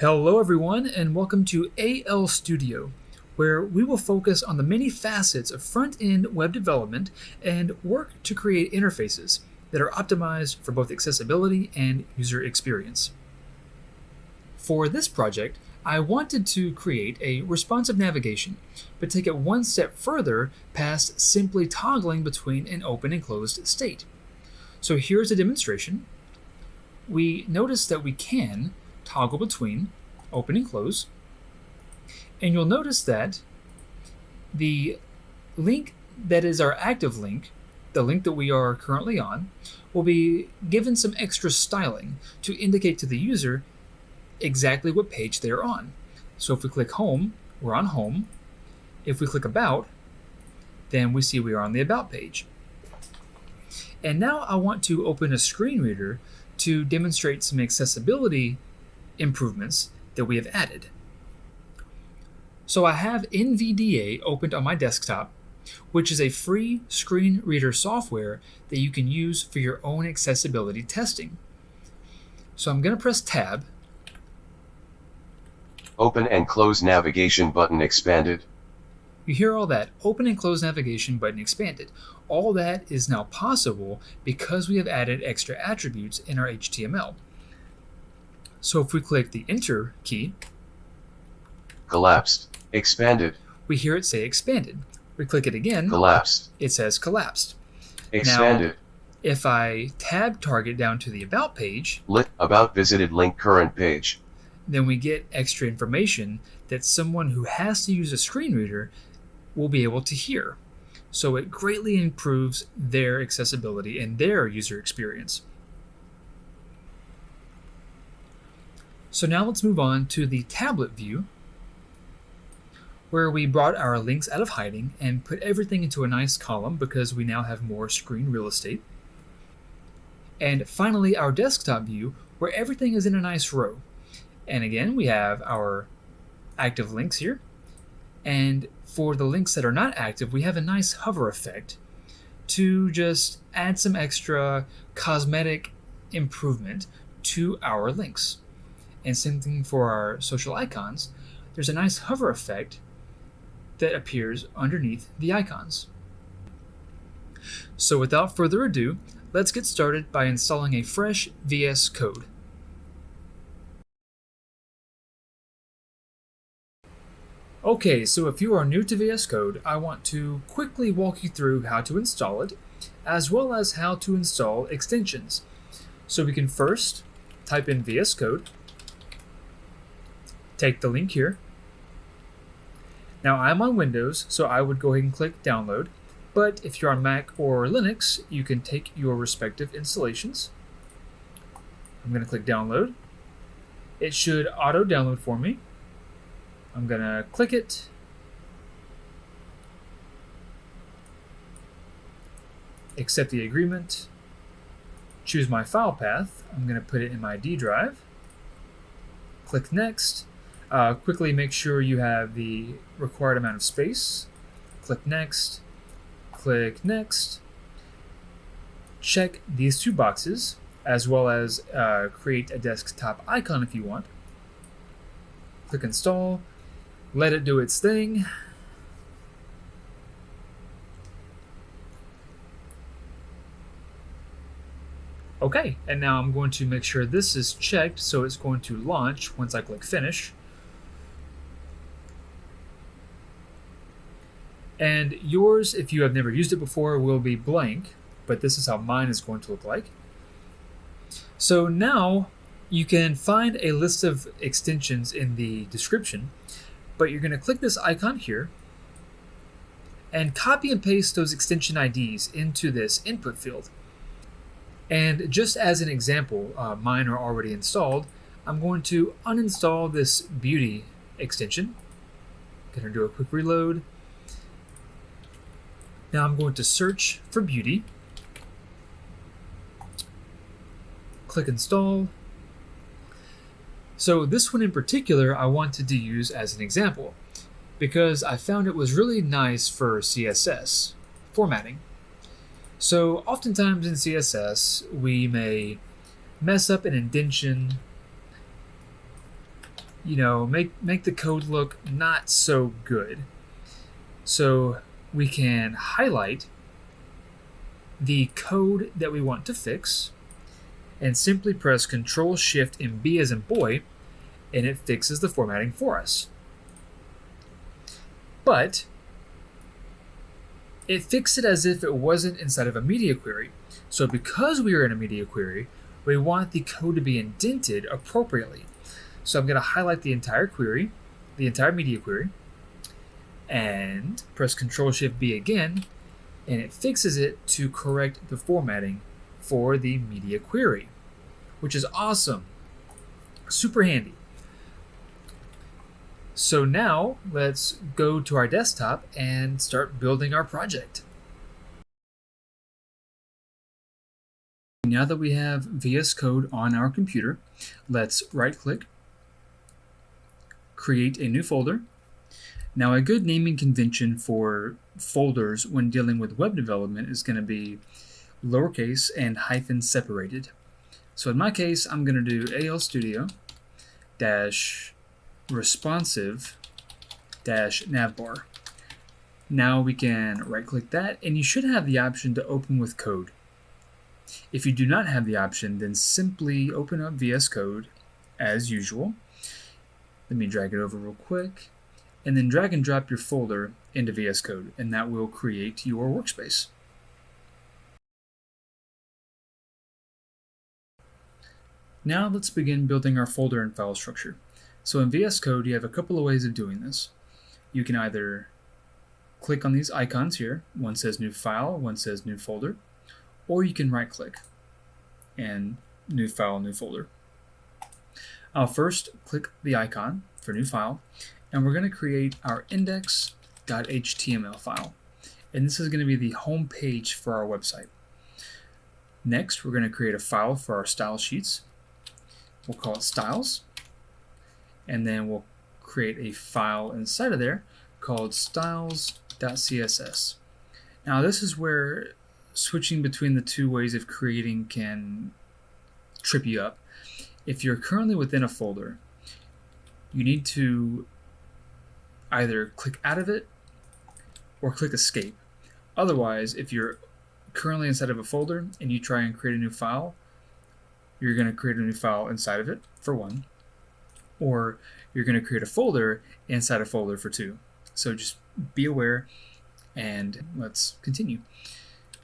Hello everyone and welcome to AL Studio, where we will focus on the many facets of front-end web development and work to create interfaces that are optimized for both accessibility and user experience. For this project, I wanted to create a responsive navigation, but take it one step further past simply toggling between an open and closed state. So here's a demonstration. We notice that we can toggle between open and close, and you'll notice that the link that is our active link, the link that we are currently on, will be given some extra styling to indicate to the user exactly what page they're on. So if we click home, we're on home. If we click about, then we see we are on the about page. And now I want to open a screen reader to demonstrate some accessibility improvements that we have added. So I have NVDA opened on my desktop, which is a free screen reader software that you can use for your own accessibility testing. So I'm going to press Tab. Open and close navigation button expanded. You hear all that, open and close navigation button expanded. All that is now possible because we have added extra attributes in our HTML. So if we click the Enter key, Collapsed. Expanded. we hear it say expanded. We click it again, Collapsed. it says collapsed. Expanded. Now, if I tab target down to the About page, About visited link current page. then we get extra information that someone who has to use a screen reader will be able to hear. So it greatly improves their accessibility and their user experience. So now let's move on to the tablet view, where we brought our links out of hiding and put everything into a nice column because we now have more screen real estate. And finally, our desktop view, where everything is in a nice row. And again, we have our active links here. And for the links that are not active, we have a nice hover effect to just add some extra cosmetic improvement to our links. And same thing for our social icons. There's a nice hover effect that appears underneath the icons. So without further ado, let's get started by installing a fresh VS Code. Okay, so if you are new to VS Code, I want to quickly walk you through how to install it, as well as how to install extensions. So we can first type in VS Code, take the link here. Now I'm on Windows, so I would go ahead and click download, but if you're on Mac or Linux, you can take your respective installations. I'm going to click download. It should auto download for me. I'm going to click it. Accept the agreement. Choose my file path. I'm going to put it in my D drive. Click next. Quickly make sure you have the required amount of space. Click next. Click next. Check these two boxes, as well as create a desktop icon if you want. Click install. Let it do its thing. Okay, and now I'm going to make sure this is checked, so it's going to launch once I click finish. And yours, if you have never used it before, will be blank, but this is how mine is going to look like. So now you can find a list of extensions in the description, but you're going to click this icon here and copy and paste those extension IDs into this input field. And just as an example, mine are already installed. I'm going to uninstall this beauty extension. Going to do a quick reload. Now I'm going to search for beauty. Click install. So this one in particular I wanted to use as an example because I found it was really nice for CSS formatting. So oftentimes in CSS we may mess up an indentation make the code look not so good. So we can highlight the code that we want to fix and simply press Control Shift and B as in boy, and it fixes the formatting for us. But it fixed it as if it wasn't inside of a media query. So because we are in a media query, we want the code to be indented appropriately. So I'm going to highlight the entire query, the entire media query, and press Control Shift B again, and it fixes it to correct the formatting for the media query, which is awesome. Super handy. So now let's go to our desktop and start building our project. Now that we have VS Code on our computer, let's right-click, create a new folder. Now, a good naming convention for folders when dealing with web development is going to be lowercase and hyphen separated. So in my case, I'm going to do AL Studio responsive navbar. Now we can right-click that, and you should have the option to open with code. If you do not have the option, then simply open up VS Code as usual. Let me drag it over real quick, and then drag and drop your folder into VS Code, and that will create your workspace. Now let's begin building our folder and file structure. So in VS Code, you have a couple of ways of doing this. You can either click on these icons here. One says new file, one says new folder, or you can right click and new file, new folder. I'll first click the icon for new file, and we're going to create our index.html file. And this is going to be the home page for our website. Next, we're going to create a file for our style sheets. We'll call it styles. And then we'll create a file inside of there called styles.css. Now this is where switching between the two ways of creating can trip you up. If you're currently within a folder, you need to either click out of it or click escape. Otherwise, if you're currently inside of a folder and you try and create a new file, you're going to create a new file inside of it, for one. Or you're going to create a folder inside a folder for two. So just be aware, and let's continue.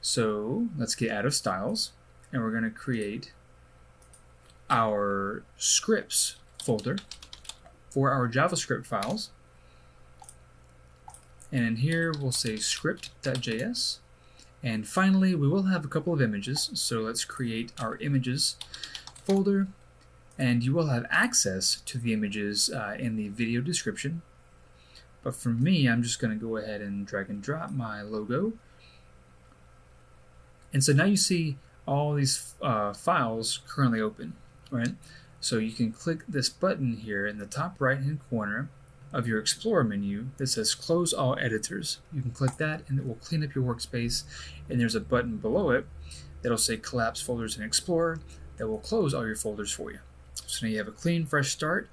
So let's get out of styles, and we're going to create our scripts folder for our JavaScript files. And in here we'll say script.js. And finally, we will have a couple of images. So let's create our images folder. And you will have access to the images in the video description. But for me, I'm just going to go ahead and drag and drop my logo. And so now you see all these files currently open, right? So you can click this button here in the top right-hand corner of your Explorer menu that says Close All Editors. You can click that, and it will clean up your workspace. And there's a button below it that'll say Collapse Folders in Explorer that will close all your folders for you. So now you have a clean, fresh start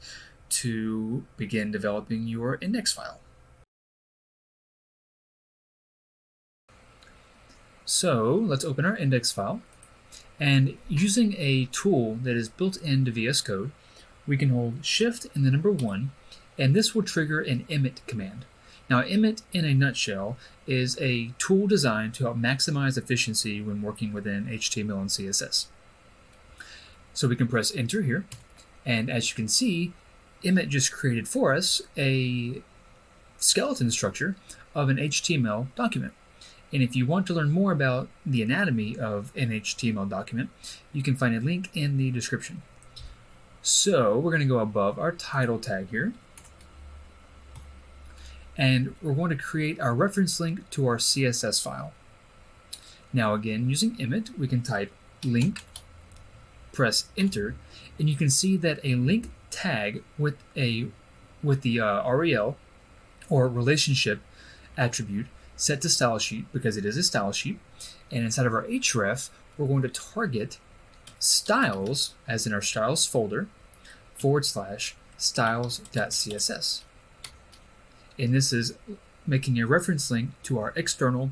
to begin developing your index file. So let's open our index file. And using a tool that is built into VS Code, we can hold Shift and the number 1, and this will trigger an emit command. Now, emit, in a nutshell, is a tool designed to help maximize efficiency when working within HTML and CSS. So we can press Enter here. And as you can see, emit just created for us a skeleton structure of an HTML document. And if you want to learn more about the anatomy of an HTML document, you can find a link in the description. So we're going to go above our title tag here. And we're going to create our reference link to our CSS file. Now again, using emit, we can type link, press enter, and you can see that a link tag with the rel or relationship attribute set to Stylesheet, because it is a style sheet, and inside of our href we're going to target styles, as in our styles folder, / styles.css. And this is making a reference link to our external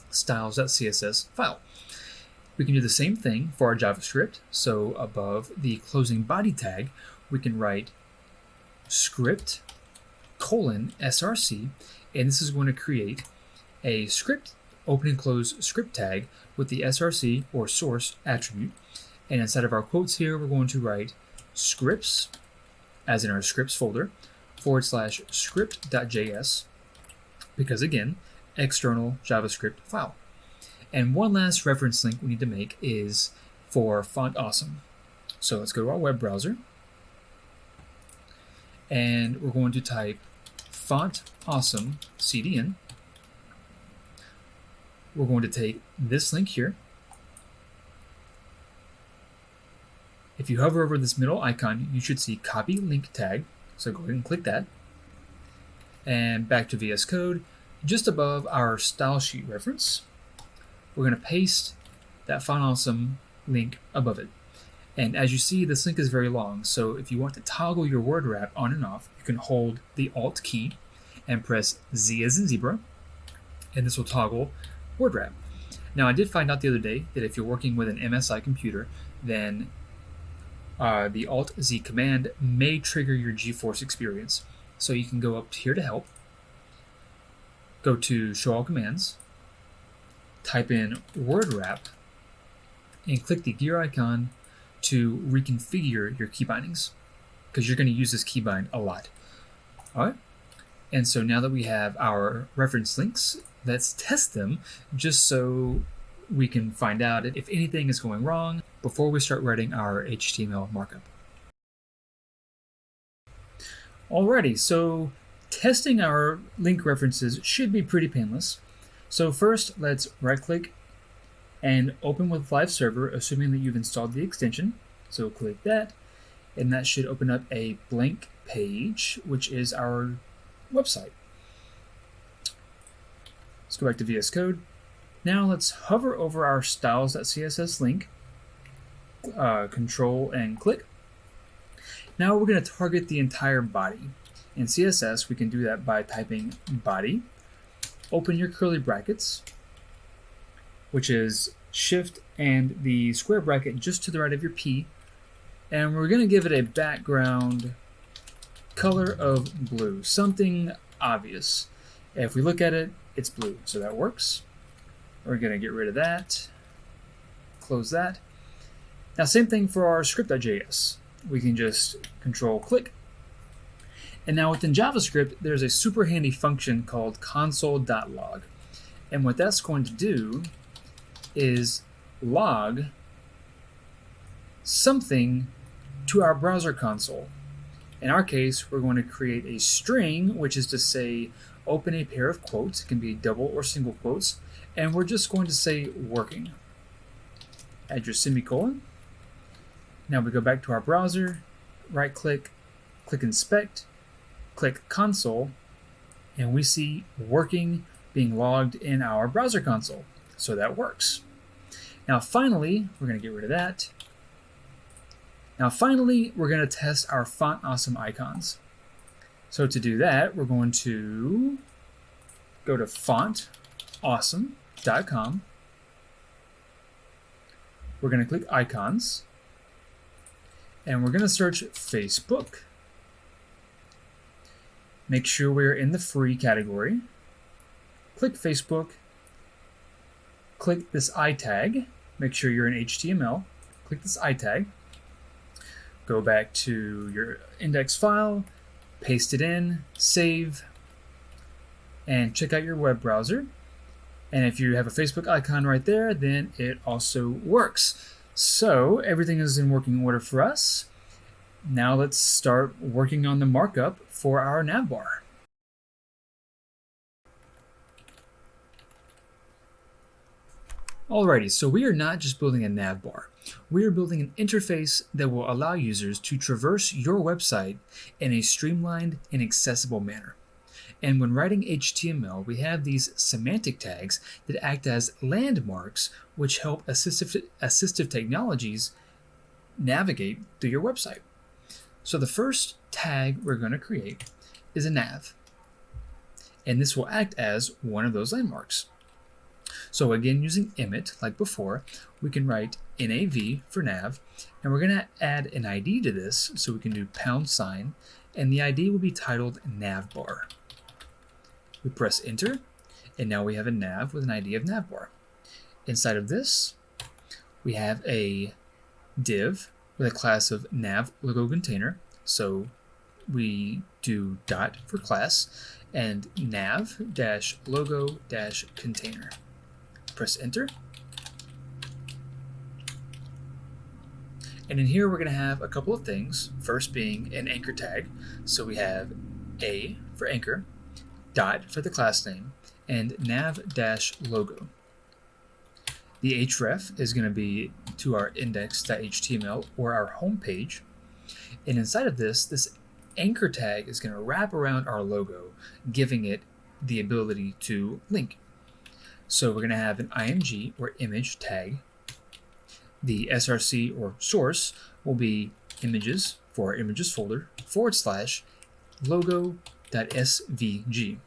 styles.css file. We can do the same thing for our JavaScript. So above the closing body tag, we can write script:/src, and this is going to create a script open and close script tag with the src or source attribute. And inside of our quotes here, we're going to write scripts, as in our scripts folder, /script.js, because again, external JavaScript file. And one last reference link we need to make is for Font Awesome. So let's go to our web browser, and we're going to type Font Awesome CDN. We're going to take this link here. If you hover over this middle icon, you should see Copy Link Tag. So go ahead and click that. And back to VS Code, just above our style sheet reference, we're going to paste that Font Awesome link above it. And as you see, this link is very long. So if you want to toggle your word wrap on and off, you can hold the Alt key and press Z as in zebra, and this will toggle word wrap. Now, I did find out the other day that if you're working with an MSI computer, then the Alt-Z command may trigger your GeForce experience. So you can go up here to help, go to Show All Commands, type in word wrap, and click the gear icon to reconfigure your key bindings, because you're going to use this keybind a lot. All right. And so now that we have our reference links, let's test them just so we can find out if anything is going wrong before we start writing our HTML markup. Alrighty, so testing our link references should be pretty painless. So first, let's right-click and open with LiveServer, assuming that you've installed the extension. So click that, and that should open up a blank page, which is our website. Let's go back to VS Code. Now let's hover over our styles.css link, control and click. Now we're going to target the entire body. In CSS, we can do that by typing body, open your curly brackets, which is shift and the square bracket just to the right of your P, and we're going to give it a background color of blue, something obvious. If we look at it, it's blue, so that works. We're going to get rid of that, close that. Now same thing for our script.js. We can just control click. And now within JavaScript, there's a super handy function called console.log. And what that's going to do is log something to our browser console. In our case, we're going to create a string, which is to say open a pair of quotes. It can be double or single quotes. And we're just going to say working. Add your semicolon. Now we go back to our browser, right click, click inspect, click console, and we see working being logged in our browser console. So that works. Now finally, we're going to get rid of that. Now finally, we're going to test our Font Awesome icons. So to do that, we're going to go to fontawesome.com. We're going to click icons, and we're going to search Facebook. Make sure we're in the free category. Click Facebook. Click this I tag. Make sure you're in HTML. Click this I tag. Go back to your index file, paste it in, save, and check out your web browser. And if you have a Facebook icon right there, then it also works. So everything is in working order for us. Now let's start working on the markup for our navbar. Alrighty, so we are not just building a navbar. We are building an interface that will allow users to traverse your website in a streamlined and accessible manner. And when writing HTML, we have these semantic tags that act as landmarks, which help assistive technologies navigate through your website. So the first tag we're going to create is a nav, and this will act as one of those landmarks. So again, using emit like before, we can write nav for nav, and we're going to add an ID to this, so we can do £, and the ID will be titled navbar. We press enter, and now we have a nav with an ID of navbar. Inside of this, we have a div with a class of nav logo container. So we do dot for class and nav-logo-container. Press enter. And in here we're going to have a couple of things. First being an anchor tag. So we have A for anchor, dot for the class name, and nav-logo. The href is going to be to our index.html or our home page. And inside of this anchor tag is going to wrap around our logo, giving it the ability to link. So we're going to have an img or image tag. The src or source will be images for our images folder / logo.svg.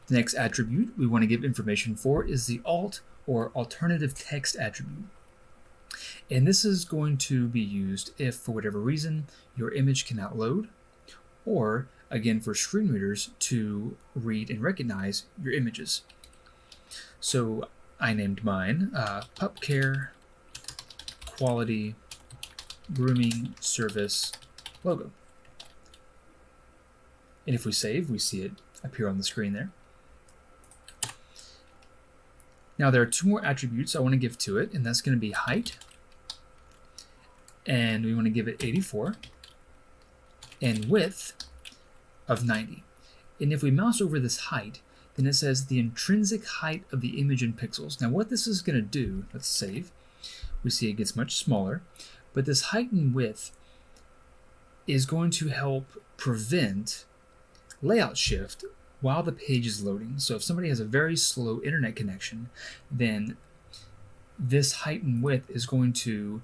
The next attribute we want to give information for is the alt or alternative text attribute. And this is going to be used if, for whatever reason, your image cannot load, or, again, for screen readers to read and recognize your images. So I named mine Pup Care Quality Grooming Service Logo. And if we save, we see it appear on the screen there. Now there are two more attributes I want to give to it, and that's going to be height, and we want to give it 84, and width of 90. And if we mouse over this height, then it says the intrinsic height of the image in pixels. Now what this is going to do, let's save, we see it gets much smaller, but this height and width is going to help prevent layout shift while the page is loading. So if somebody has a very slow internet connection, then this height and width is going to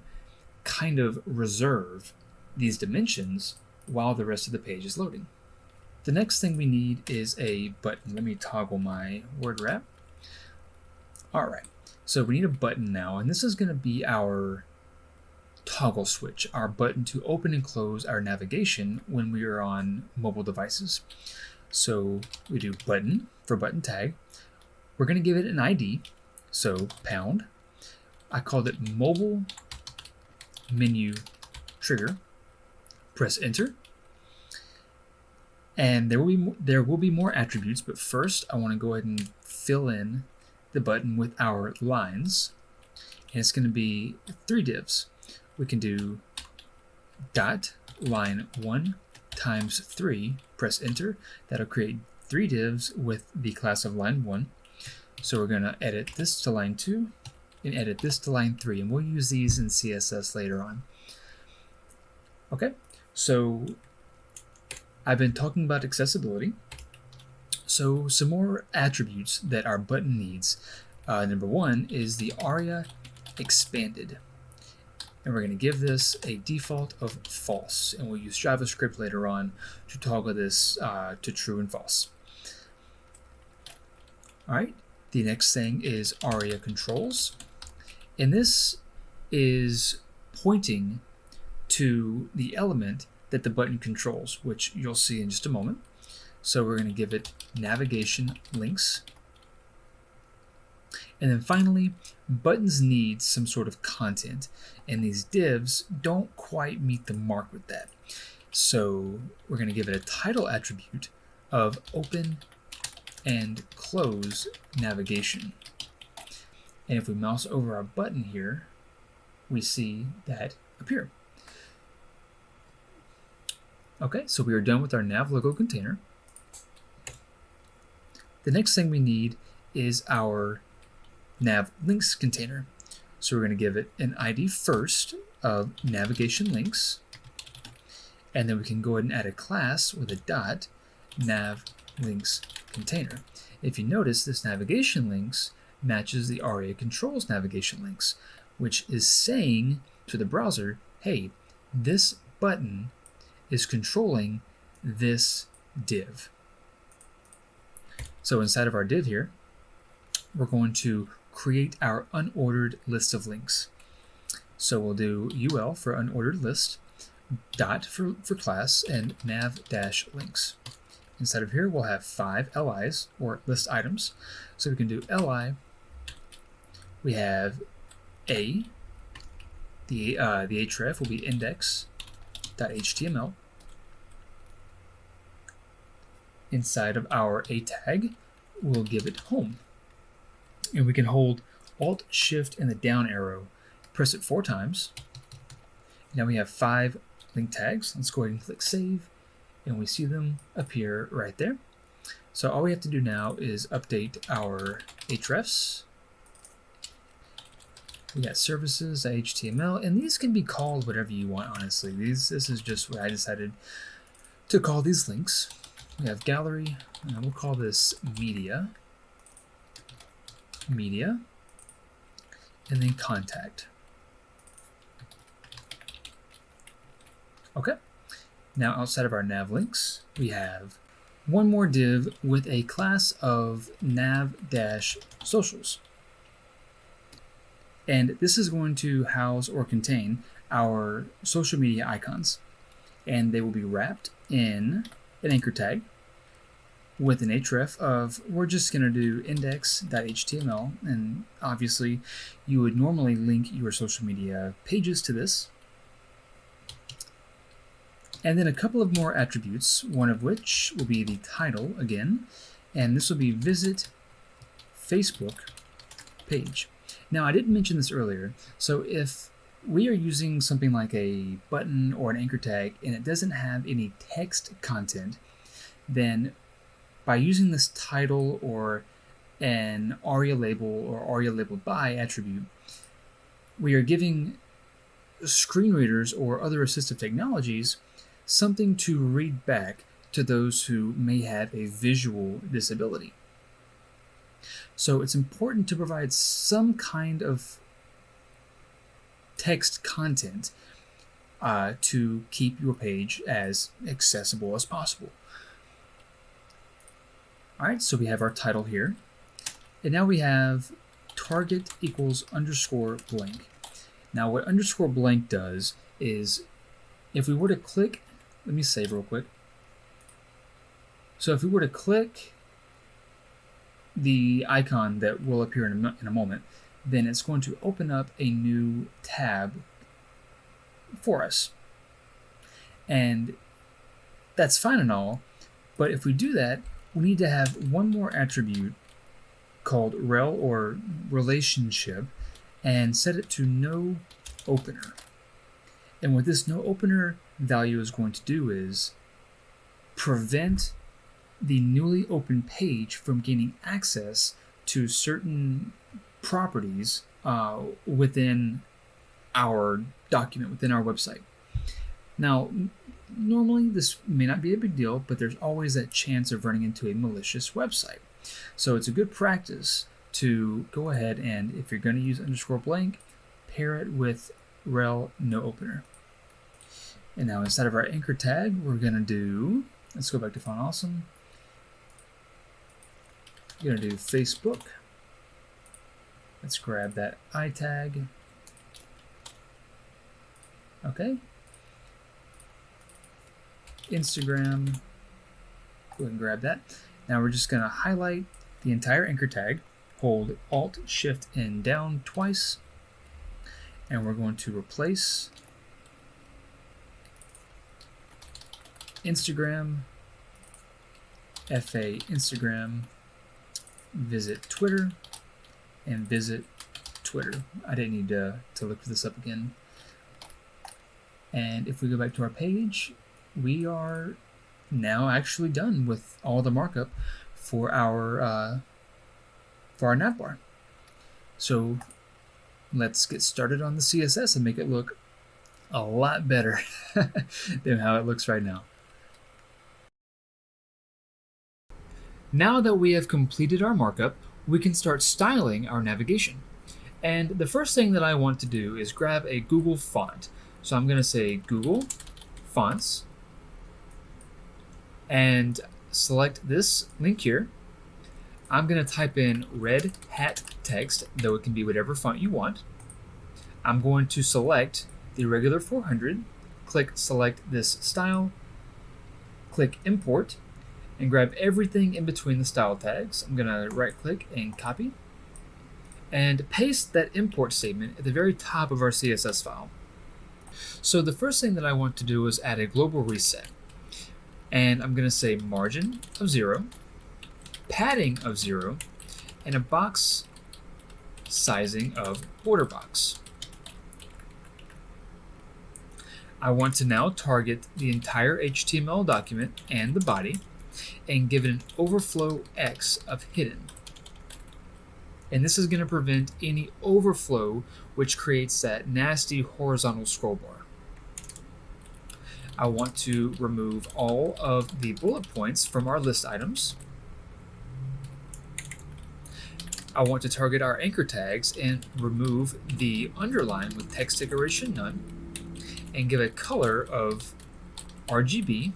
kind of reserve these dimensions while the rest of the page is loading. The next thing we need is a button. Let me toggle my word wrap. All right, so we need a button now, and this is going to be our toggle switch, our button to open and close our navigation when we are on mobile devices. So we do button for button tag. We're going to give it an ID, so £. I called it mobile menu trigger. Press enter. And there will be more attributes, but first I want to go ahead and fill in the button with our lines. And it's going to be 3 divs. We can do dot line 1 times 3, press enter. That'll create 3 divs with the class of line 1. So we're going to edit this to line 2 and edit this to line 3, and we'll use these in CSS later on. Okay, so I've been talking about accessibility. So some more attributes that our button needs. Number 1 is the aria-expanded. And we're going to give this a default of false, and we'll use JavaScript later on to toggle this to true and false. All right, the next thing is aria controls, and this is pointing to the element that the button controls, which you'll see in just a moment. So we're going to give it navigation links. And then finally, buttons need some sort of content, and these divs don't quite meet the mark with that. So we're going to give it a title attribute of open and close navigation. And if we mouse over our button here, we see that appear. Okay, so we are done with our nav logo container. The next thing we need is our nav links container. So we're going to give it an ID first of navigation links, and then we can go ahead and add a class with a dot nav links container. If you notice, this navigation links matches the aria controls navigation links, which is saying to the browser, hey, this button is controlling this div. So inside of our div here, we're going to create our unordered list of links. So we'll do ul for unordered list, dot for class, and nav-links. Inside of here, we'll have 5 LIs, or list items. So we can do li. We have a. The href will be index.html. Inside of our a tag, we'll give it home. And we can hold Alt, Shift, and the down arrow. Press it 4 times. Now we have 5 link tags. Let's go ahead and click Save. And we see them appear right there. So all we have to do now is update our hrefs. We got services.html, and these can be called whatever you want, honestly. This is just what I decided to call these links. We have gallery, and we'll call this media, and then contact. Okay. Now outside of our nav links, we have one more div with a class of nav-socials. And this is going to house or contain our social media icons. And they will be wrapped in an anchor tag with an href of, we're just going to do index.html. And obviously, you would normally link your social media pages to this. And then a couple of more attributes, one of which will be the title again. And this will be visit Facebook page. Now, I didn't mention this earlier, so if we are using something like a button or an anchor tag and it doesn't have any text content, then by using this title or an aria label or aria labeled by attribute, we are giving screen readers or other assistive technologies something to read back to those who may have a visual disability. So it's important to provide some kind of text content to keep your page as accessible as possible. All right, so we have our title here. And now we have target equals underscore blank. Now what underscore blank does is if we were to click, let me save real quick. So if we were to click the icon that will appear in a moment, then it's going to open up a new tab for us. And that's fine and all, but if we do that, we need to have one more attribute called rel or relationship and set it to no opener. And what this no opener value is going to do is prevent the newly opened page from gaining access to certain properties within our document, within our website. Now, normally this may not be a big deal, but there's always that chance of running into a malicious website. So it's a good practice to go ahead and, if you're going to use underscore blank, pair it with rel no opener. And now inside of our anchor tag, we're going to do, let's go back to Font Awesome. We're going to do Facebook. Let's grab that I tag. Okay. Instagram. Go ahead and grab that. Now we're just going to highlight the entire anchor tag, hold Alt, Shift, and down twice, and we're going to replace Instagram, FA Instagram, visit Twitter, and visit Twitter. I didn't need to look this up again. And if we go back to our page, we are now actually done with all the markup for our navbar. So let's get started on the CSS and make it look a lot better than how it looks right now. Now that we have completed our markup, we can start styling our navigation. And the first thing that I want to do is grab a Google font. So I'm going to say Google fonts and select this link here. I'm going to type in red hat text, though it can be whatever font you want. I'm going to select the regular 400, click select this style, click import, and grab everything in between the style tags. I'm going to right click and copy, and paste that import statement at the very top of our CSS file. So the first thing that I want to do is add a global reset. And I'm going to say margin of 0, padding of 0, and a box sizing of border box. I want to now target the entire HTML document and the body and give it an overflow X of hidden. And this is going to prevent any overflow, which creates that nasty horizontal scroll bar. I want to remove all of the bullet points from our list items. I want to target our anchor tags and remove the underline with text decoration none, and give a color of RGB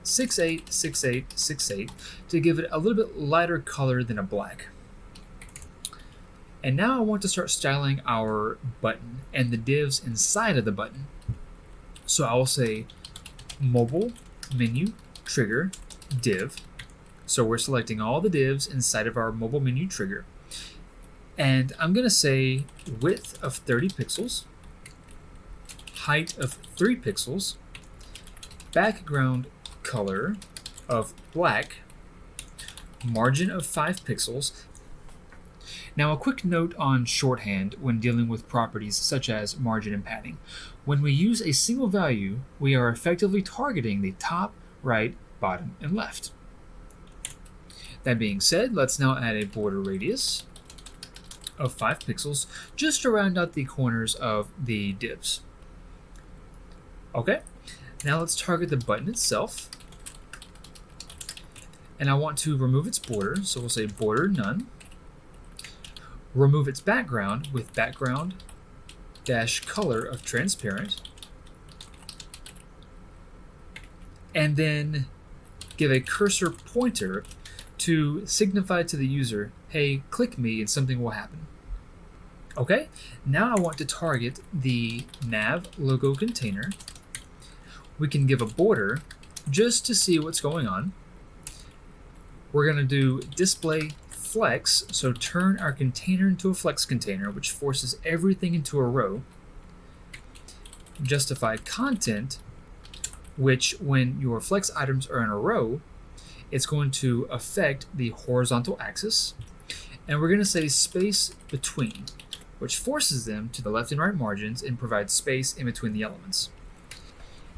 686868 to give it a little bit lighter color than a black. And now I want to start styling our button and the divs inside of the button. So I will say mobile menu trigger div. So we're selecting all the divs inside of our mobile menu trigger. And I'm going to say width of 30 pixels, height of 3 pixels, background color of black, margin of 5 pixels. Now a quick note on shorthand when dealing with properties such as margin and padding. When we use a single value, we are effectively targeting the top, right, bottom, and left. That being said, let's now add a border radius of 5 pixels just to round out the corners of the divs. Okay, now let's target the button itself. And I want to remove its border, so we'll say border none. Remove its background with background dash color of transparent. And then give a cursor pointer to signify to the user, hey, click me and something will happen. Okay, now I want to target the nav logo container. We can give a border just to see what's going on. We're going to do display flex, so turn our container into a flex container, which forces everything into a row. Justify content, which when your flex items are in a row, it's going to affect the horizontal axis. And we're going to say space between, which forces them to the left and right margins and provides space in between the elements.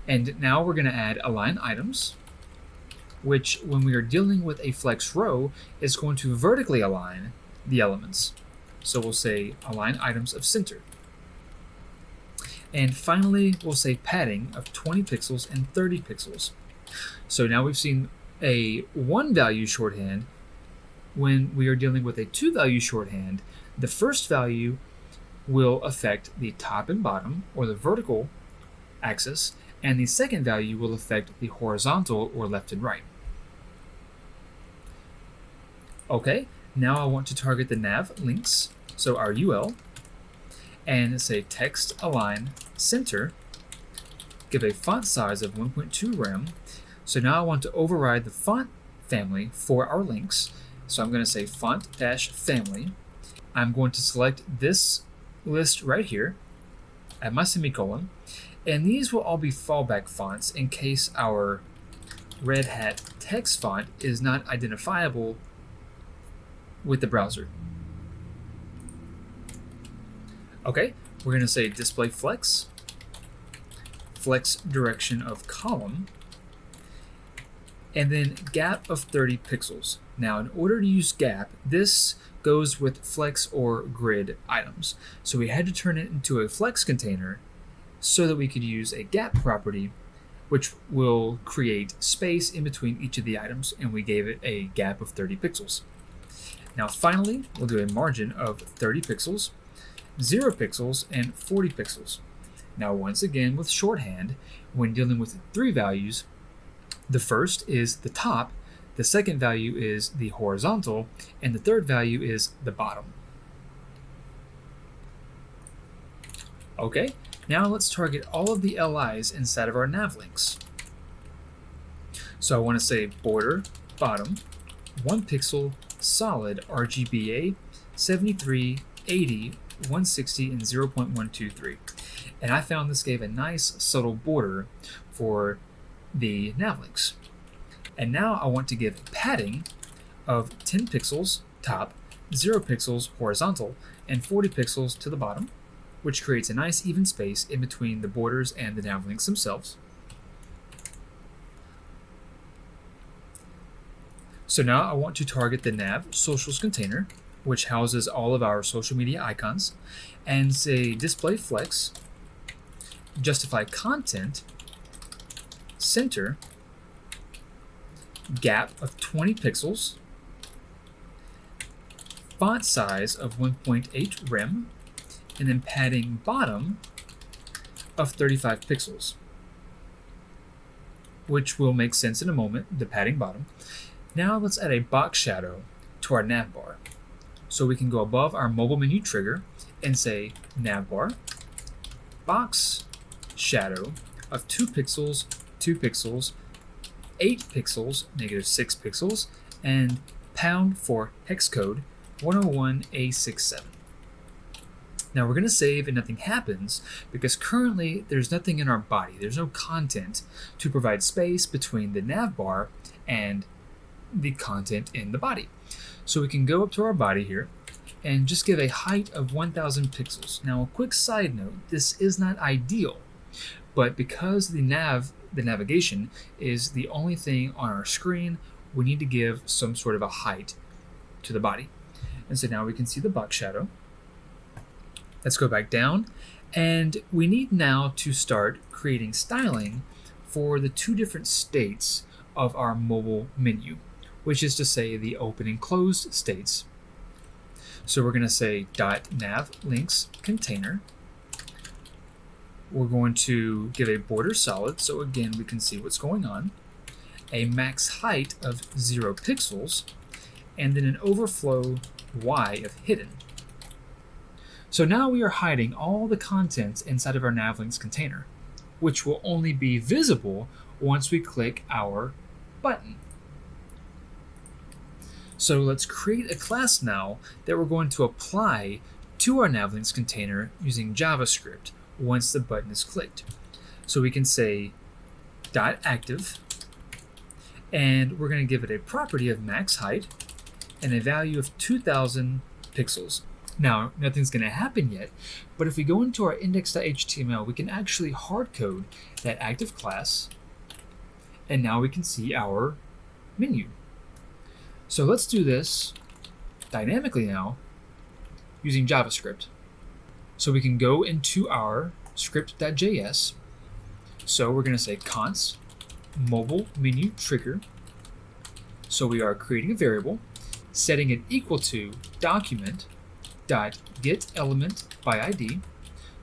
And now we're going to add align items, which when we are dealing with a flex row is going to vertically align the elements. So we'll say align items of center. And finally, we'll say padding of 20 pixels and 30 pixels. So now we've seen a one value shorthand. When we are dealing with a two value shorthand, the first value will affect the top and bottom, or the vertical axis, and the second value will affect the horizontal, or left and right. Okay, now I want to target the nav links, so our UL, and say text align center, give a font size of 1.2 rem. So now I want to override the font family for our links. So I'm going to say font-family. I'm going to select this list right here, add my semicolon, and these will all be fallback fonts in case our Red Hat text font is not identifiable with the browser. Okay, we're going to say display flex, flex direction of column, and then gap of 30 pixels. Now, in order to use gap, this goes with flex or grid items. So we had to turn it into a flex container so that we could use a gap property, which will create space in between each of the items, and we gave it a gap of 30 pixels. Now, finally, we'll do a margin of 30 pixels, 0 pixels, and 40 pixels. Now, once again, with shorthand, when dealing with 3 values, the first is the top, the second value is the horizontal, and the third value is the bottom. Okay, now let's target all of the LIs inside of our nav links. So I want to say border, bottom, 1 pixel, solid RGBA, 73, 80, 160, and 0.123. And I found this gave a nice subtle border for the nav links. And now I want to give padding of 10 pixels top, 0 pixels horizontal, and 40 pixels to the bottom, which creates a nice even space in between the borders and the nav links themselves. So now I want to target the nav socials container, which houses all of our social media icons, and say display flex, justify content, center, gap of 20 pixels, font size of 1.8 rem, and then padding bottom of 35 pixels, which will make sense in a moment, the padding bottom. Now let's add a box shadow to our nav bar. So we can go above our mobile menu trigger and say nav bar, box shadow of 2 pixels, 2 pixels, 8 pixels, -6 pixels, and pound for hex code 101A67. Now we're going to save and nothing happens because currently there's nothing in our body. There's no content to provide space between the nav bar and the content in the body. So we can go up to our body here and just give a height of 1000 pixels. Now a quick side note, this is not ideal, but because the navigation is the only thing on our screen, we need to give some sort of a height to the body. And so now we can see the box shadow. Let's go back down, and we need now to start creating styling for the 2 different states of our mobile menu, which is to say the open and closed states. So we're going to say .nav links container. We're going to give a border solid, so again we can see what's going on, a max height of 0 pixels, and then an overflow Y of hidden. So now we are hiding all the contents inside of our nav links container, which will only be visible once we click our button. So let's create a class now that we're going to apply to our nav links container using JavaScript once the button is clicked. So we can say .active, and we're going to give it a property of max height and a value of 2000 pixels. Now, nothing's going to happen yet, but if we go into our index.html, we can actually hard code that active class, and now we can see our menu. So let's do this dynamically now using JavaScript. So we can go into our script.js. So we're going to say const mobile menu trigger. So we are creating a variable, setting it equal to document .get element by ID.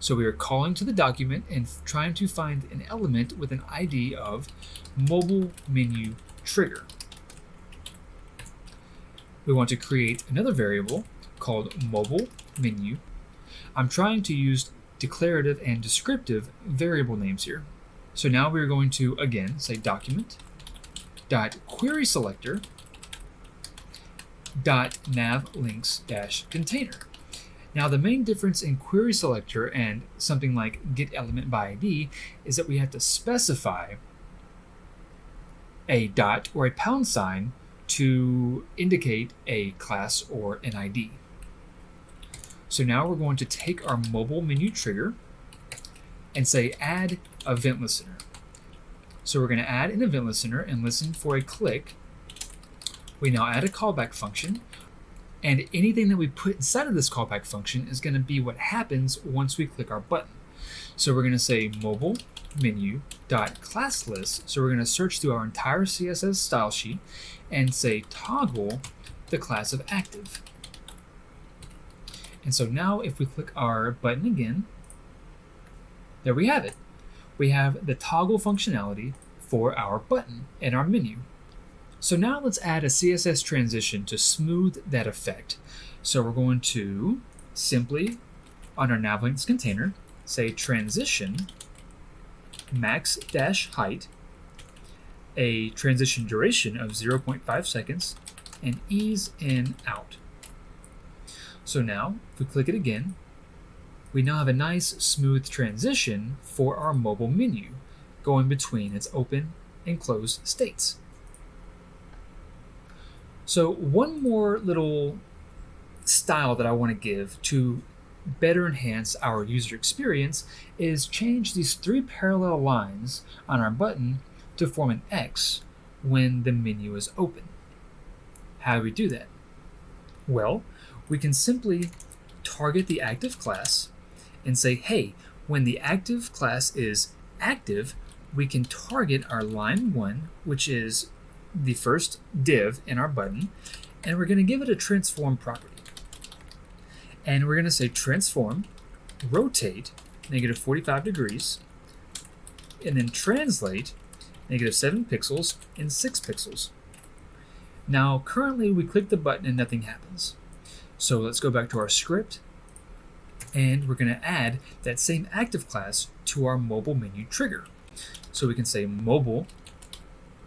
So we are calling to the document and trying to find an element with an ID of mobile menu trigger. We want to create another variable called mobile menu. I'm trying to use declarative and descriptive variable names here. So now we're going to again say document query selector nav links container. Now the main difference in query selector and something like get element by ID is that we have to specify a dot or a pound sign to indicate a class or an ID. So now we're going to take our mobile menu trigger and say add event listener. So we're going to add an event listener and listen for a click. We now add a callback function, and anything that we put inside of this callback function is going to be what happens once we click our button. So we're going to say mobile menu class list. So we're going to search through our entire CSS style sheet and say toggle the class of active. And so now if we click our button again, There we have it. We have the toggle functionality for our button and our menu. So now let's add a CSS transition to smooth that effect. So we're going to simply, on our navlinks container, say transition max-height, a transition duration of 0.5 seconds, and ease in out. So now, if we click it again, we now have a nice smooth transition for our mobile menu going between its open and closed states. So one more little style that I want to give to better enhance our user experience is change these 3 parallel lines on our button to form an X when the menu is open. How do we do that? Well, we can simply target the active class and say, hey, when the active class is active, we can target our line 1, which is the first div in our button, and we're going to give it a transform property. And we're going to say transform, rotate, -45 degrees, and then translate, -7 pixels and 6 pixels. Now, currently we click the button and nothing happens. So let's go back to our script, and we're going to add that same active class to our mobile menu trigger. So we can say mobile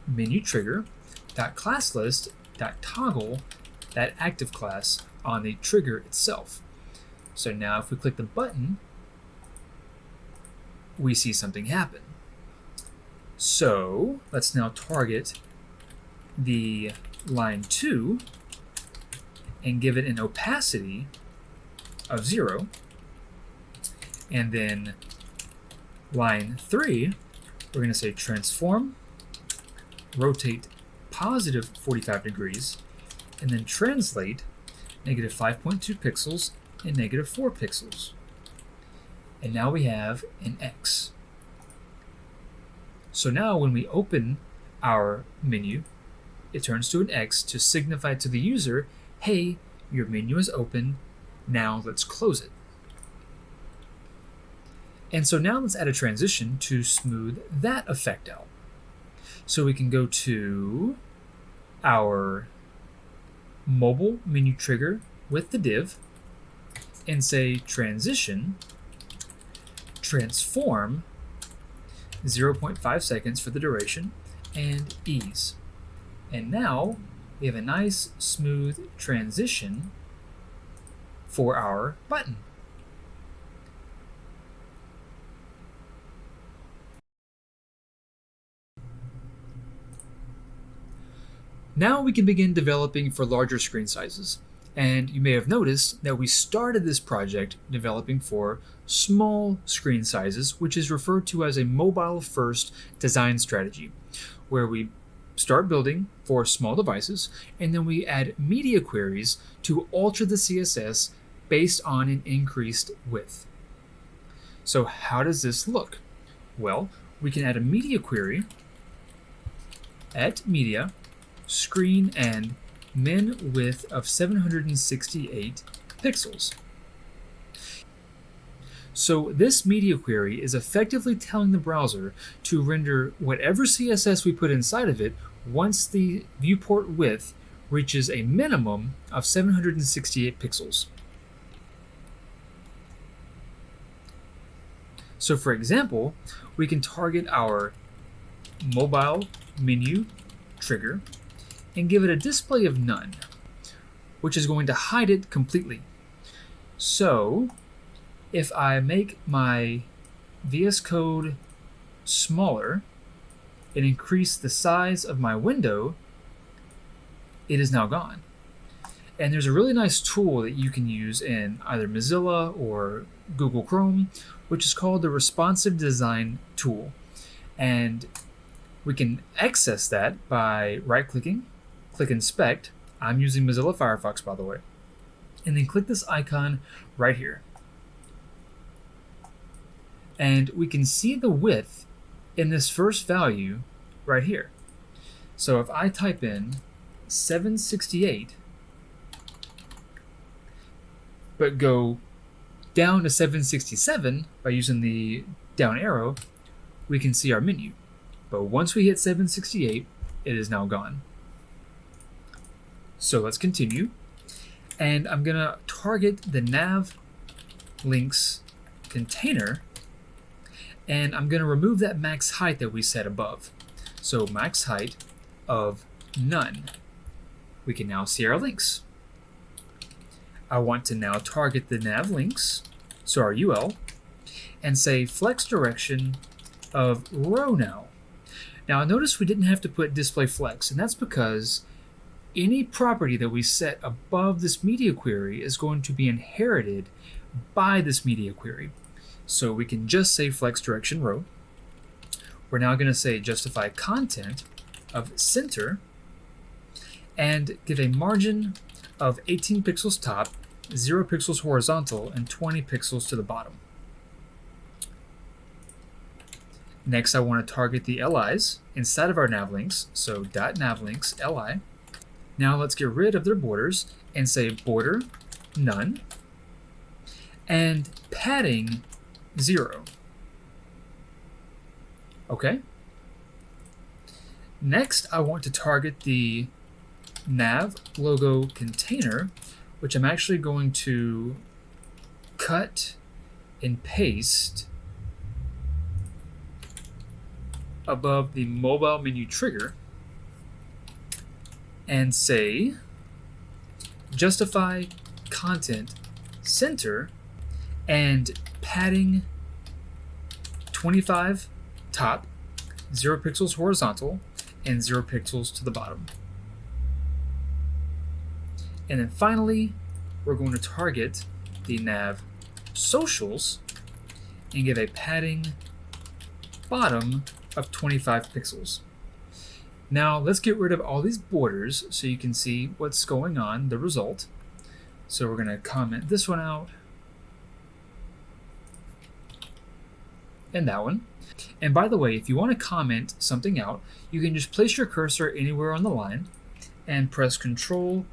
menu trigger .classlist.toggle that active class on the trigger itself. So now if we click the button, we see something happen. So let's now target the line 2 and give it an opacity of 0. And then line 3, we're going to say transform, rotate +45 degrees, and then translate -5.2 pixels and -4 pixels. And now we have an X. So now when we open our menu, it turns to an X to signify to the user, hey, your menu is open, now let's close it. And so now let's add a transition to smooth that effect out. So we can go to our mobile menu trigger with the div and say transition, transform, 0.5 seconds for the duration, and ease. And now we have a nice smooth transition for our button. Now we can begin developing for larger screen sizes. And you may have noticed that we started this project developing for small screen sizes, which is referred to as a mobile-first design strategy, where we start building for small devices, and then we add media queries to alter the CSS based on an increased width. So how does this look? Well, we can add a media query at media, screen and min width of 768 pixels. So this media query is effectively telling the browser to render whatever CSS we put inside of it once the viewport width reaches a minimum of 768 pixels. So for example, we can target our mobile menu trigger and give it a display of none, which is going to hide it completely. So if I make my VS Code smaller and increase the size of my window, it is now gone. And there's a really nice tool that you can use in either Mozilla or Google Chrome, which is called the Responsive Design tool. And we can access that by right-clicking, click Inspect. I'm using Mozilla Firefox, by the way. And then click this icon right here. And we can see the width in this first value right here. So if I type in 768, but go down to 767 by using the down arrow, we can see our menu. But once we hit 768, it is now gone. So let's continue. And I'm going to target the nav links container, and I'm going to remove that max height that we set above. So max height of none. We can now see our links. I want to now target the nav links, so our UL, and say flex direction of row now. Now notice we didn't have to put display flex, and that's because any property that we set above this media query is going to be inherited by this media query. So we can just say flex direction row. We're now going to say justify content of center and give a margin of 18 pixels top, 0 pixels horizontal, and 20 pixels to the bottom. Next, I want to target the LIs inside of our nav links, so .navlinks li. Now let's get rid of their borders and say border none and padding 0. Okay. Next, I want to target the nav logo container, which I'm actually going to cut and paste above the mobile menu trigger and say justify content center and padding 25 top, 0 pixels horizontal, and 0 pixels to the bottom. And then finally, we're going to target the nav socials and give a padding bottom of 25 pixels. Now let's get rid of all these borders so you can see what's going on, the result. So we're going to comment this one out and that one. And by the way, if you want to comment something out, you can just place your cursor anywhere on the line and press Control/.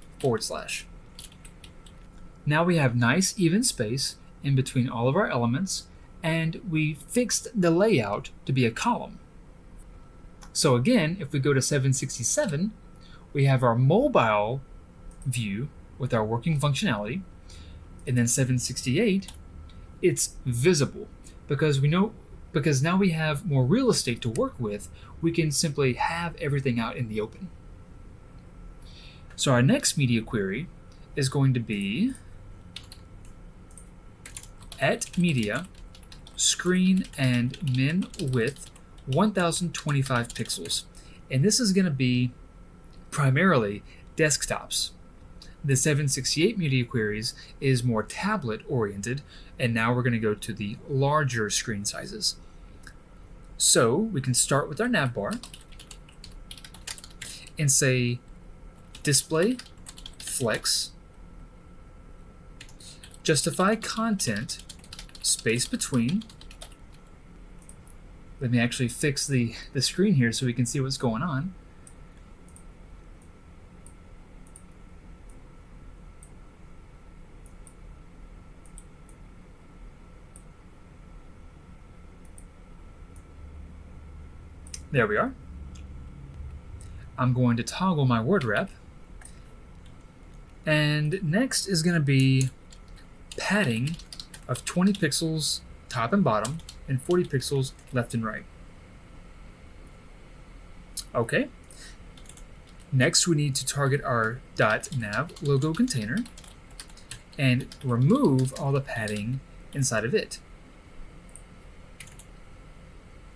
Now we have nice even space in between all of our elements, and we fixed the layout to be a column. So again, if we go to 767, we have our mobile view with our working functionality, and then 768, it's visible because now we have more real estate to work with. We can simply have everything out in the open. So our next media query is going to be at media screen and min width 1025 pixels, and this is going to be primarily desktops. The 768 media queries is more tablet oriented, and now we're going to go to the larger screen sizes. So we can start with our navbar and say display flex, justify content, space between. Let me actually fix the screen here so we can see what's going on. There we are. I'm going to toggle my word wrap. And next is going to be padding of 20 pixels top and bottom and 40 pixels left and right. Okay. Next we need to target our .nav logo container and remove all the padding inside of it.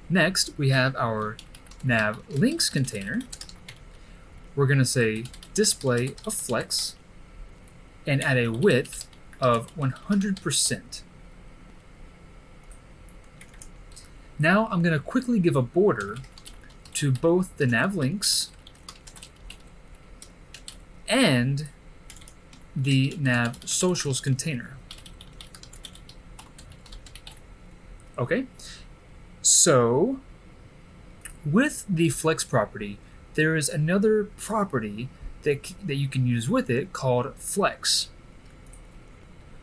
Next we have our nav links container. We're going to say display of flex and add a width of 100%. Now I'm going to quickly give a border to both the nav links and the nav socials container. Okay, so with the flex property, there is another property that you can use with it called flex.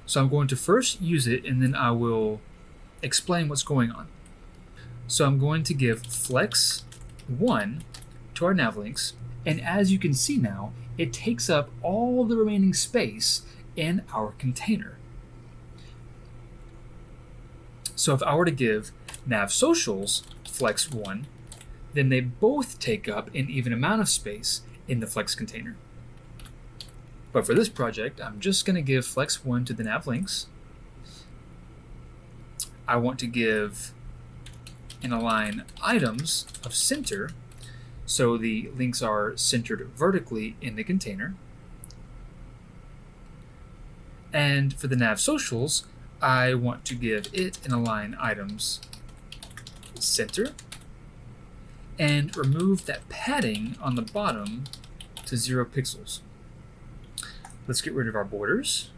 So I'm going to first use it, and then I will explain what's going on. So I'm going to give flex1 to our nav links, and as you can see now, it takes up all the remaining space in our container. So if I were to give nav socials flex1, then they both take up an even amount of space in the flex container. But for this project, I'm just going to give flex1 to the nav links. I want to give and align items of center, so the links are centered vertically in the container. And for the nav socials, I want to give it and align items center, and remove that padding on the bottom to 0 pixels. Let's get rid of our borders.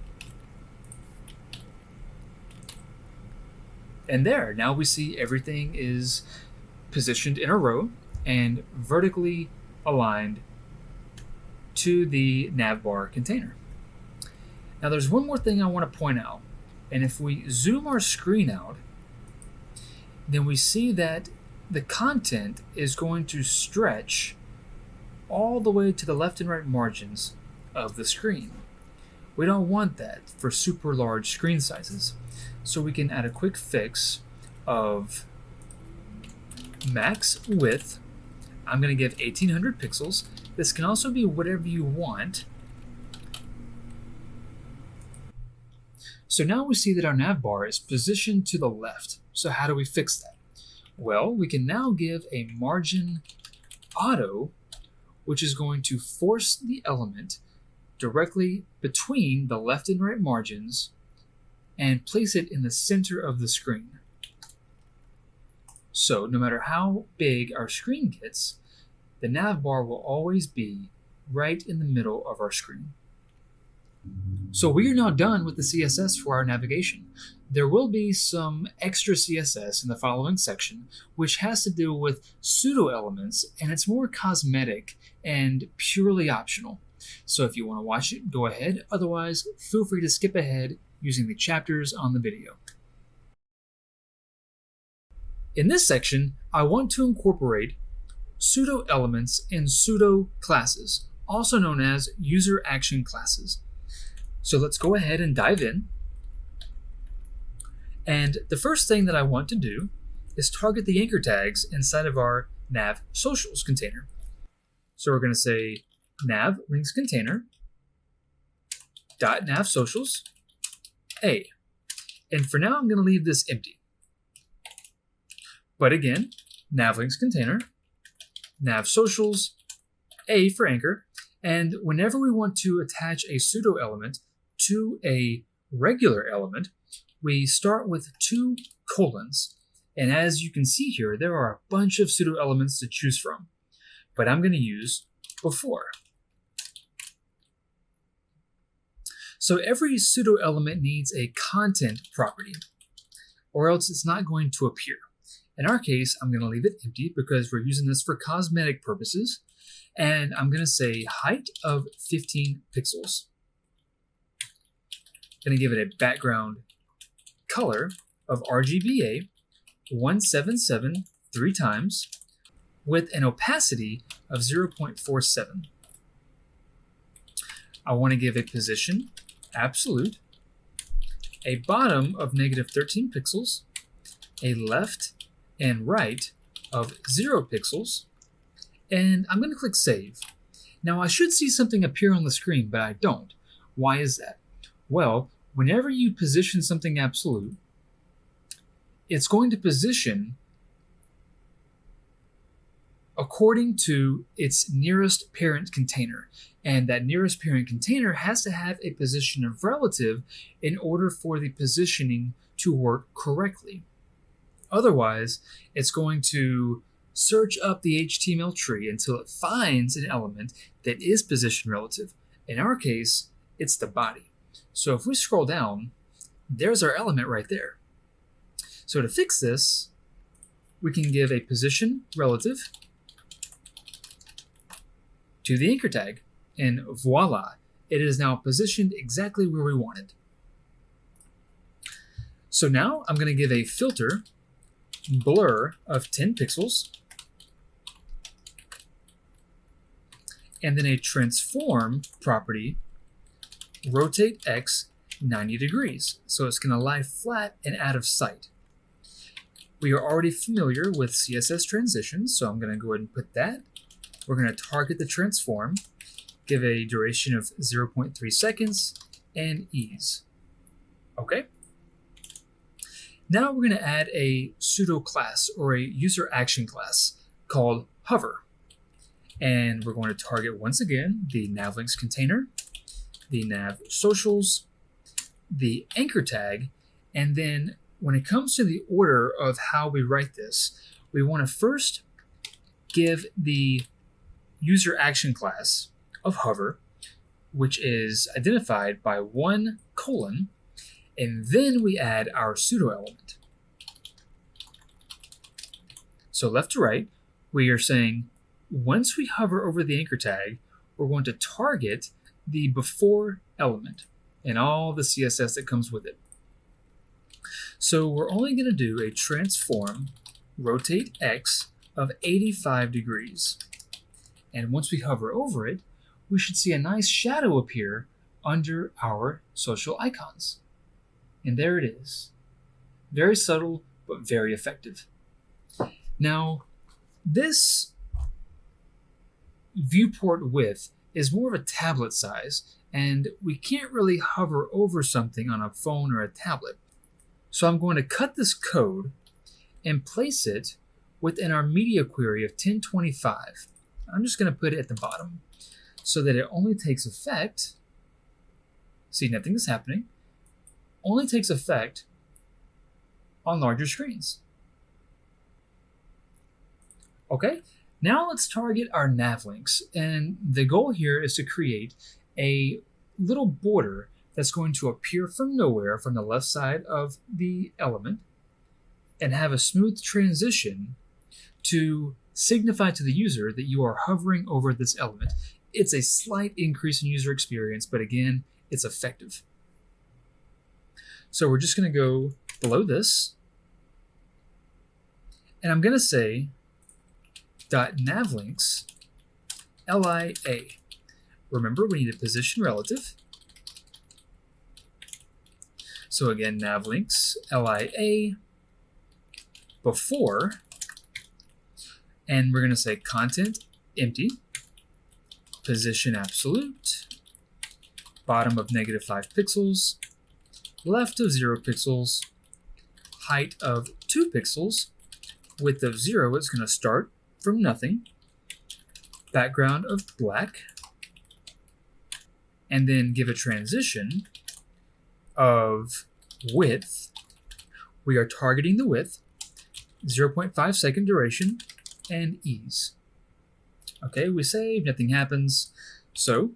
And there, now we see everything is positioned in a row and vertically aligned to the navbar container. Now there's one more thing I want to point out, and if we zoom our screen out, then we see that the content is going to stretch all the way to the left and right margins of the screen. We don't want that for super large screen sizes, so we can add a quick fix of max width. I'm going to give 1800 pixels. This can also be whatever you want. So now we see that our navbar is positioned to the left. So how do we fix that? Well, we can now give a margin auto, which is going to force the element directly between the left and right margins and place it in the center of the screen. So no matter how big our screen gets, the navbar will always be right in the middle of our screen. So we are now done with the CSS for our navigation. There will be some extra CSS in the following section, which has to do with pseudo-elements, and it's more cosmetic and purely optional. So if you want to watch it, go ahead. Otherwise, feel free to skip ahead using the chapters on the video. In this section, I want to incorporate pseudo-elements and pseudo-classes, also known as user action classes. So let's go ahead and dive in. And the first thing that I want to do is target the anchor tags inside of our nav socials container. So we're going to say nav links container dot nav socials a. And for now, I'm going to leave this empty. But again, nav links container nav socials a for anchor. And whenever we want to attach a pseudo element to a regular element, we start with 2 colons. And as you can see here, there are a bunch of pseudo elements to choose from. But I'm going to use before. So every pseudo element needs a content property, or else it's not going to appear. In our case, I'm going to leave it empty because we're using this for cosmetic purposes. And I'm going to say height of 15 pixels. Going to give it a background color of RGBA 177 3 times with an opacity of 0.47. I want to give a position absolute, a bottom of -13 pixels, a left and right of 0 pixels, and I'm going to click Save. Now I should see something appear on the screen, but I don't. Why is that? Well, whenever you position something absolute, it's going to position according to its nearest parent container. And that nearest parent container has to have a position of relative in order for the positioning to work correctly. Otherwise, it's going to search up the HTML tree until it finds an element that is position relative. In our case, it's the body. So if we scroll down, there's our element right there. So to fix this, we can give a position relative to the anchor tag, and voila, it is now positioned exactly where we want it. So now I'm going to give a filter blur of 10 pixels, and then a transform property, rotate X 90 degrees. So it's going to lie flat and out of sight. We are already familiar with CSS transitions, so I'm going to go ahead and put that. We're going to target the transform, give a duration of 0.3 seconds, and ease. Okay. Now we're going to add a pseudo-class or a user action class called hover. And we're going to target once again the navlinks container, the nav socials, the anchor tag, and then when it comes to the order of how we write this, we want to first give the user action class of hover, which is identified by 1 colon, and then we add our pseudo element. So left to right, we are saying once we hover over the anchor tag, we're going to target the before element and all the CSS that comes with it. So we're only going to do a transform rotate X of 85 degrees. And once we hover over it, we should see a nice shadow appear under our social icons. And there it is. Very subtle, but very effective. Now, this viewport width is more of a tablet size, and we can't really hover over something on a phone or a tablet. So I'm going to cut this code and place it within our media query of 1025. I'm just going to put it at the bottom so that it only takes effect. See, nothing is happening. Only takes effect on larger screens. Okay, now let's target our nav links. And the goal here is to create a little border that's going to appear from nowhere from the left side of the element and have a smooth transition to signify to the user that you are hovering over this element. It's a slight increase in user experience, but again, it's effective. So we're just going to go below this, and I'm going to say .navlinks lia. Remember, we need a position relative. So again, navlinks lia before, and we're going to say content empty, position absolute, bottom of -5 pixels, left of 0 pixels, height of 2 pixels, width of 0. It's going to start from nothing, background of black, and then give a transition of width. We are targeting the width, 0.5 second duration, and ease. Okay, we save, nothing happens. So,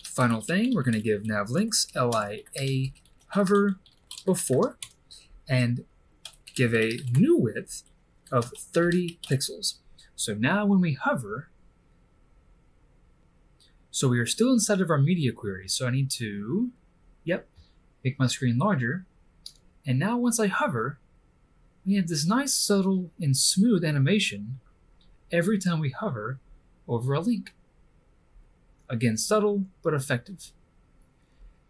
final thing, we're going to give navlinks lia hover before and give a new width of 30 pixels. So now when we hover, so we are still inside of our media query. So I need to, make my screen larger. And now once I hover, we have this nice subtle and smooth animation every time we hover over a link. Again, subtle but effective.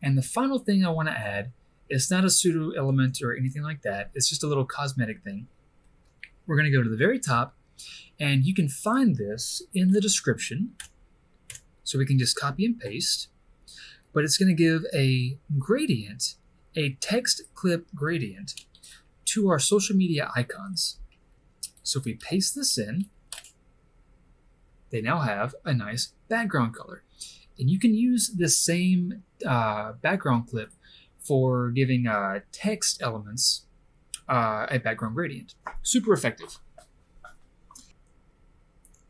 And the final thing I want to add is not a pseudo element or anything like that. It's just a little cosmetic thing. We're going to go to the very top, and you can find this in the description. So we can just copy and paste. But it's going to give a gradient, a text clip gradient, to our social media icons. So if we paste this in, they now have a nice background color. And you can use this same background clip for giving text elements a background gradient. Super effective.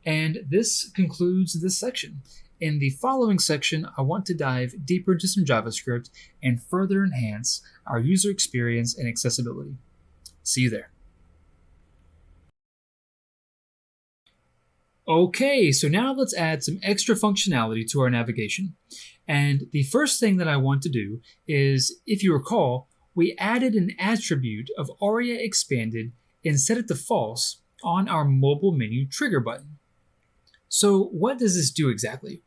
And this concludes this section. In the following section, I want to dive deeper into some JavaScript and further enhance our user experience and accessibility. See you there. Okay, so now let's add some extra functionality to our navigation. And the first thing that I want to do is, if you recall, we added an attribute of aria-expanded and set it to false on our mobile menu trigger button. So what does this do exactly?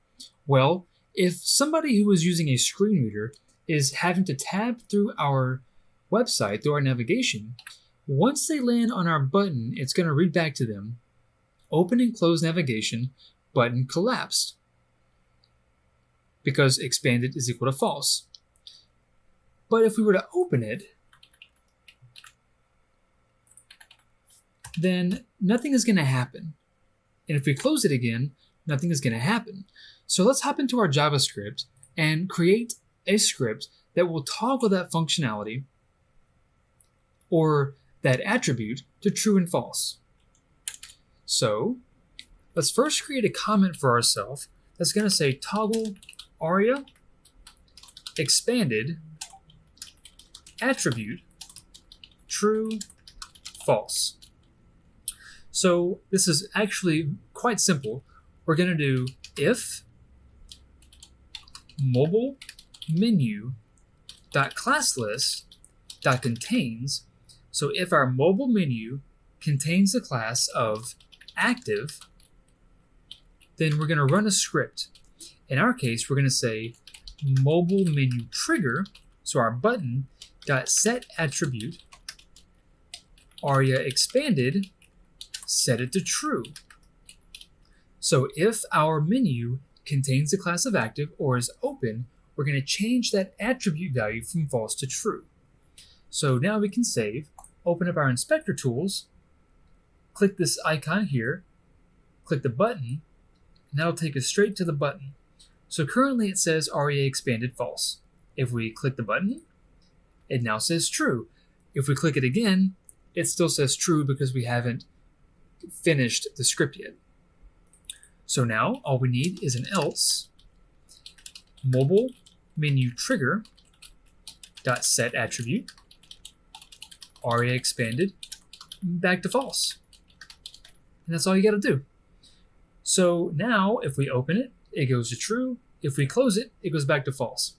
Well, if somebody who is using a screen reader is having to tab through our website, through our navigation, once they land on our button, it's going to read back to them, open and close navigation, button collapsed, because expanded is equal to false. But if we were to open it, then nothing is going to happen. And if we close it again, nothing is going to happen. So let's hop into our JavaScript and create a script that will toggle that functionality or that attribute to true and false. So let's first create a comment for ourselves that's going to say toggle aria-expanded attribute true false. So this is actually quite simple. We're going to do if mobile menu.classlist.contains. So if our mobile menu contains the class of active, then we're going to run a script. In our case, we're going to say mobile menu trigger, so our button, .set attribute aria-expanded, set it to true. So if our menu contains the class of active or is open, we're going to change that attribute value from false to true. So now we can save, open up our inspector tools, click this icon here, click the button, and that'll take us straight to the button. So currently it says aria-expanded false. If we click the button, it now says true. If we click it again, it still says true because we haven't finished the script yet. So now all we need is an else mobile menu trigger .set attribute aria-expanded back to false. And that's all you got to do. So now if we open it, it goes to true. If we close it, it goes back to false.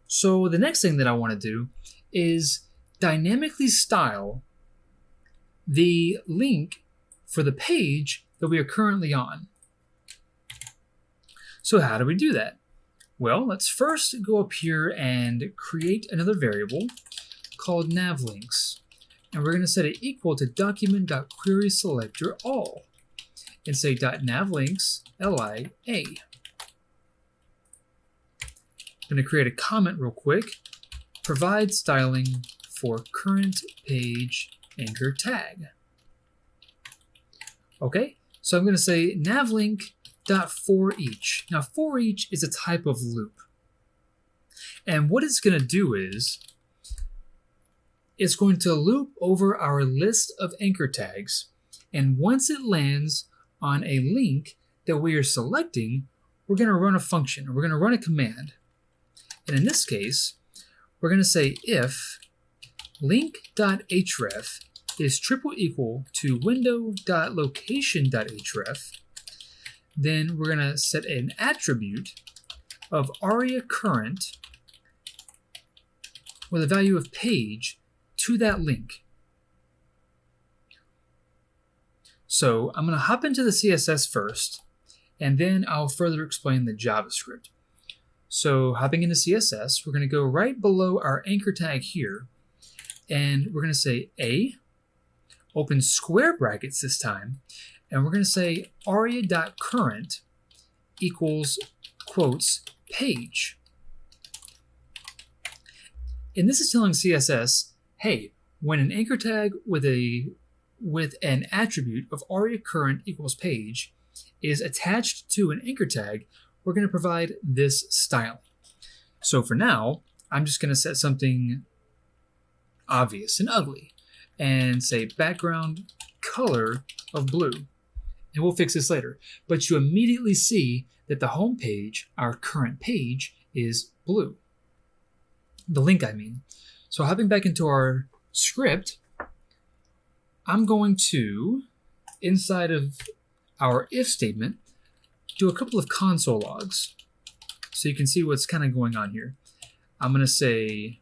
So the next thing that I want to do is dynamically style the link for the page that we are currently on. So how do we do that? Well, let's first go up here and create another variable called navlinks. And we're going to set it equal to document.querySelectorAll and say .navlinks lia. I'm going to create a comment real quick. Provide styling for current page anchor tag. Okay, so I'm going to say navlink.forEach. Now, forEach is a type of loop. And what it's going to do is it's going to loop over our list of anchor tags. And once it lands on a link that we are selecting, we're going to run a function, or we're going to run a command. And in this case, we're going to say if link.href is triple equal to window.location.href, then we're going to set an attribute of aria current with a value of page to that link. So I'm going to hop into the CSS first, and then I'll further explain the JavaScript. So hopping into CSS, we're going to go right below our anchor tag here, and we're going to say A, open square brackets this time, and we're going to say aria.current equals quotes page. And this is telling CSS, hey, when an anchor tag with an attribute of aria current equals page is attached to an anchor tag, we're going to provide this styling. So for now, I'm just going to set something obvious and ugly and say background color of blue. And we'll fix this later. But you immediately see that the home page, our current page, is blue. The link, I mean. So hopping back into our script, I'm going to, inside of our if statement, do a couple of console logs so you can see what's kind of going on here. I'm going to say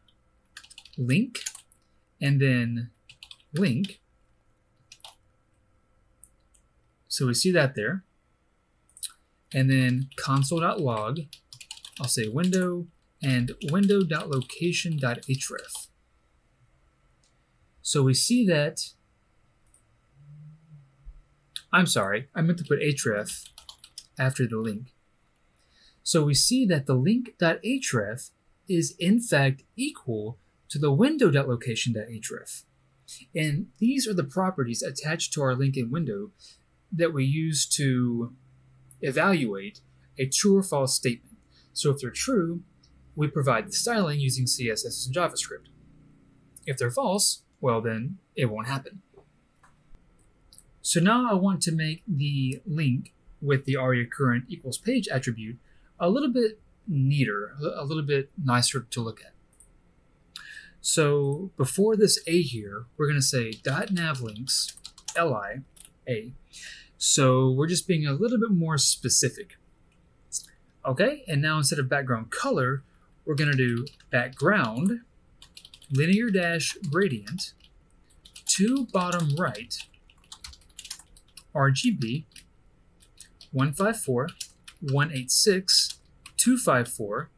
link, and then link. So we see that there. And then console.log, I'll say window, and window.location.href. So we see that, I'm sorry, I meant to put href after the link. So we see that the link.href is in fact equal to the window.location.href. And these are the properties attached to our link in window that we use to evaluate a true or false statement. So if they're true, we provide the styling using CSS and JavaScript. If they're false, well then it won't happen. So now I want to make the link with the aria-current equals page attribute a little bit neater, a little bit nicer to look at. So before this A here, we're going to say .navlinks li a. So we're just being a little bit more specific. Okay, and now instead of background color, we're going to do background linear dash gradient to bottom right RGB 154 186 254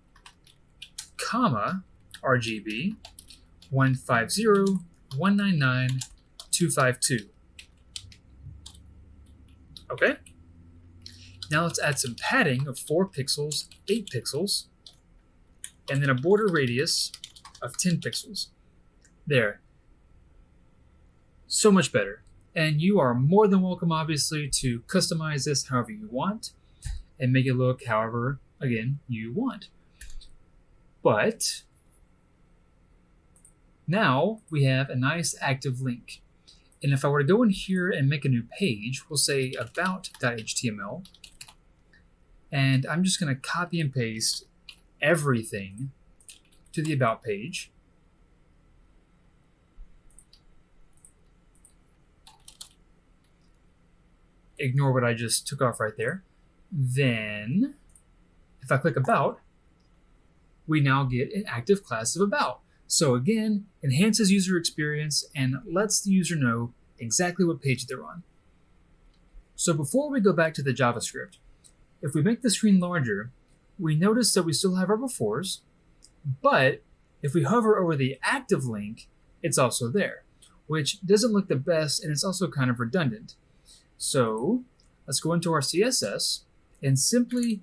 comma RGB 150 199 252. Okay. Now let's add some padding of 4 pixels, 8 pixels, and then a border radius of 10 pixels. There. So much better. And you are more than welcome, obviously, to customize this however you want and make it look however, again, you want. But now we have a nice active link. And if I were to go in here and make a new page, we'll say about.html. And I'm just going to copy and paste everything to the about page. Ignore what I just took off right there. Then, if I click about, we now get an active class of about. So again, enhances user experience and lets the user know exactly what page they're on. So before we go back to the JavaScript, if we make the screen larger, we notice that we still have our befores, but if we hover over the active link, it's also there, which doesn't look the best and it's also kind of redundant. So let's go into our CSS and simply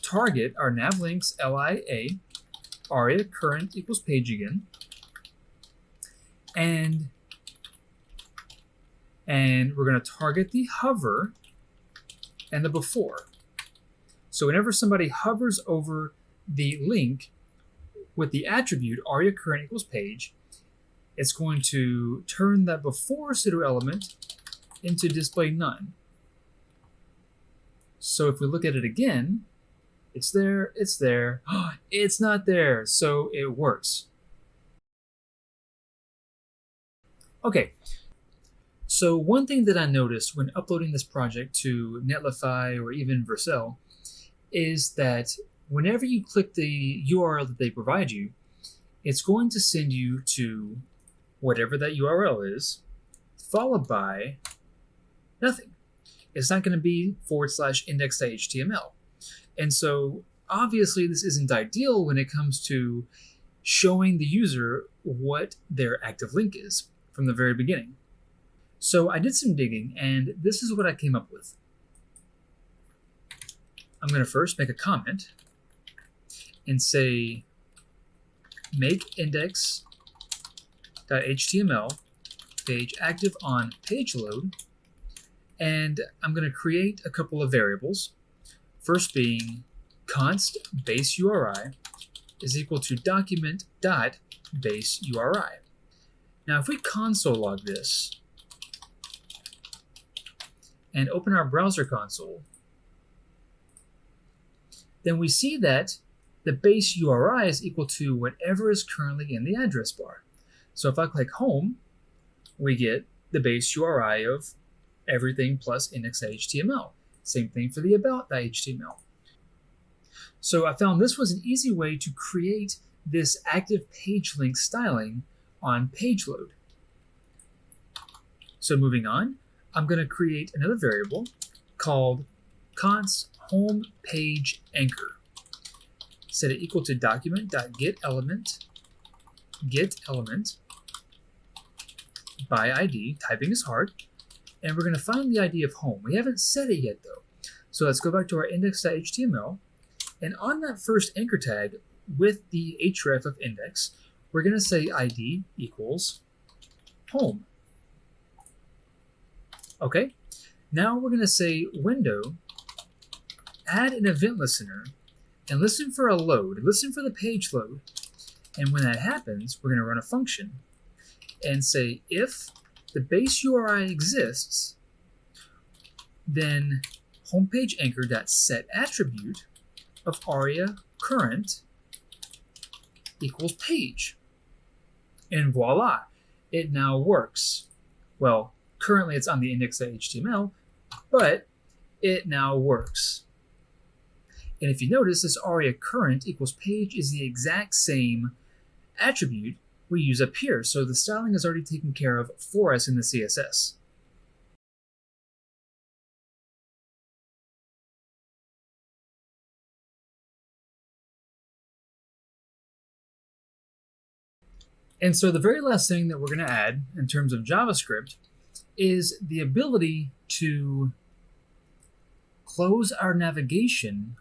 target our navlinks lia aria current equals page again, and we're going to target the hover and the before. So whenever somebody hovers over the link with the attribute aria current equals page, it's going to turn that before pseudo element into display none. So if we look at it again, it's there, it's there, it's not there, so it works. Okay, so one thing that I noticed when uploading this project to Netlify or even Vercel is that whenever you click the URL that they provide you, it's going to send you to whatever that URL is, followed by nothing. It's not going to be /index.html. And so obviously this isn't ideal when it comes to showing the user what their active link is from the very beginning. So I did some digging and this is what I came up with. I'm going to first make a comment and say make index.html page active on page load, and I'm going to create a couple of variables. First being const base URI is equal to document.base URI. Now if we console log this and open our browser console, then we see that the base URI is equal to whatever is currently in the address bar. So if I click home, we get the base URI of everything plus index.html. Same thing for the about.html. So I found this was an easy way to create this active page link styling on page load. So moving on, I'm going to create another variable called const home page anchor. Set it equal to document.getElement by ID, typing is hard, and we're going to find the ID of home. We haven't set it yet though. So let's go back to our index.html, and on that first anchor tag with the href of index, we're going to say ID equals home. Okay, now we're going to say window, add an event listener, and listen for a load, listen for the page load. And when that happens, we're going to run a function and say if the base URI exists, then homepage anchor.set attribute of aria current equals page. And voila, it now works. Well, currently it's on the index.html, but it now works. And if you notice, this aria current equals page is the exact same attribute we use up here. So the styling is already taken care of for us in the CSS. And so the very last thing that we're going to add in terms of JavaScript is the ability to close our navigation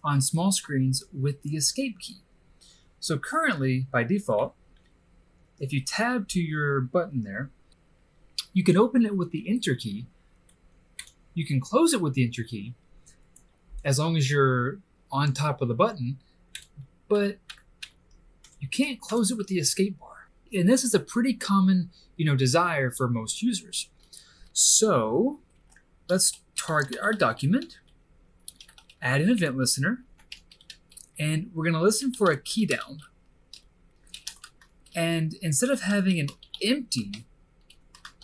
on small screens with the escape key. So currently, by default, if you tab to your button there, you can open it with the enter key. You can close it with the enter key as long as you're on top of the button, but you can't close it with the escape bar. And this is a pretty common, desire for most users. So let's target our document, add an event listener, and we're going to listen for a key down. And instead of having an empty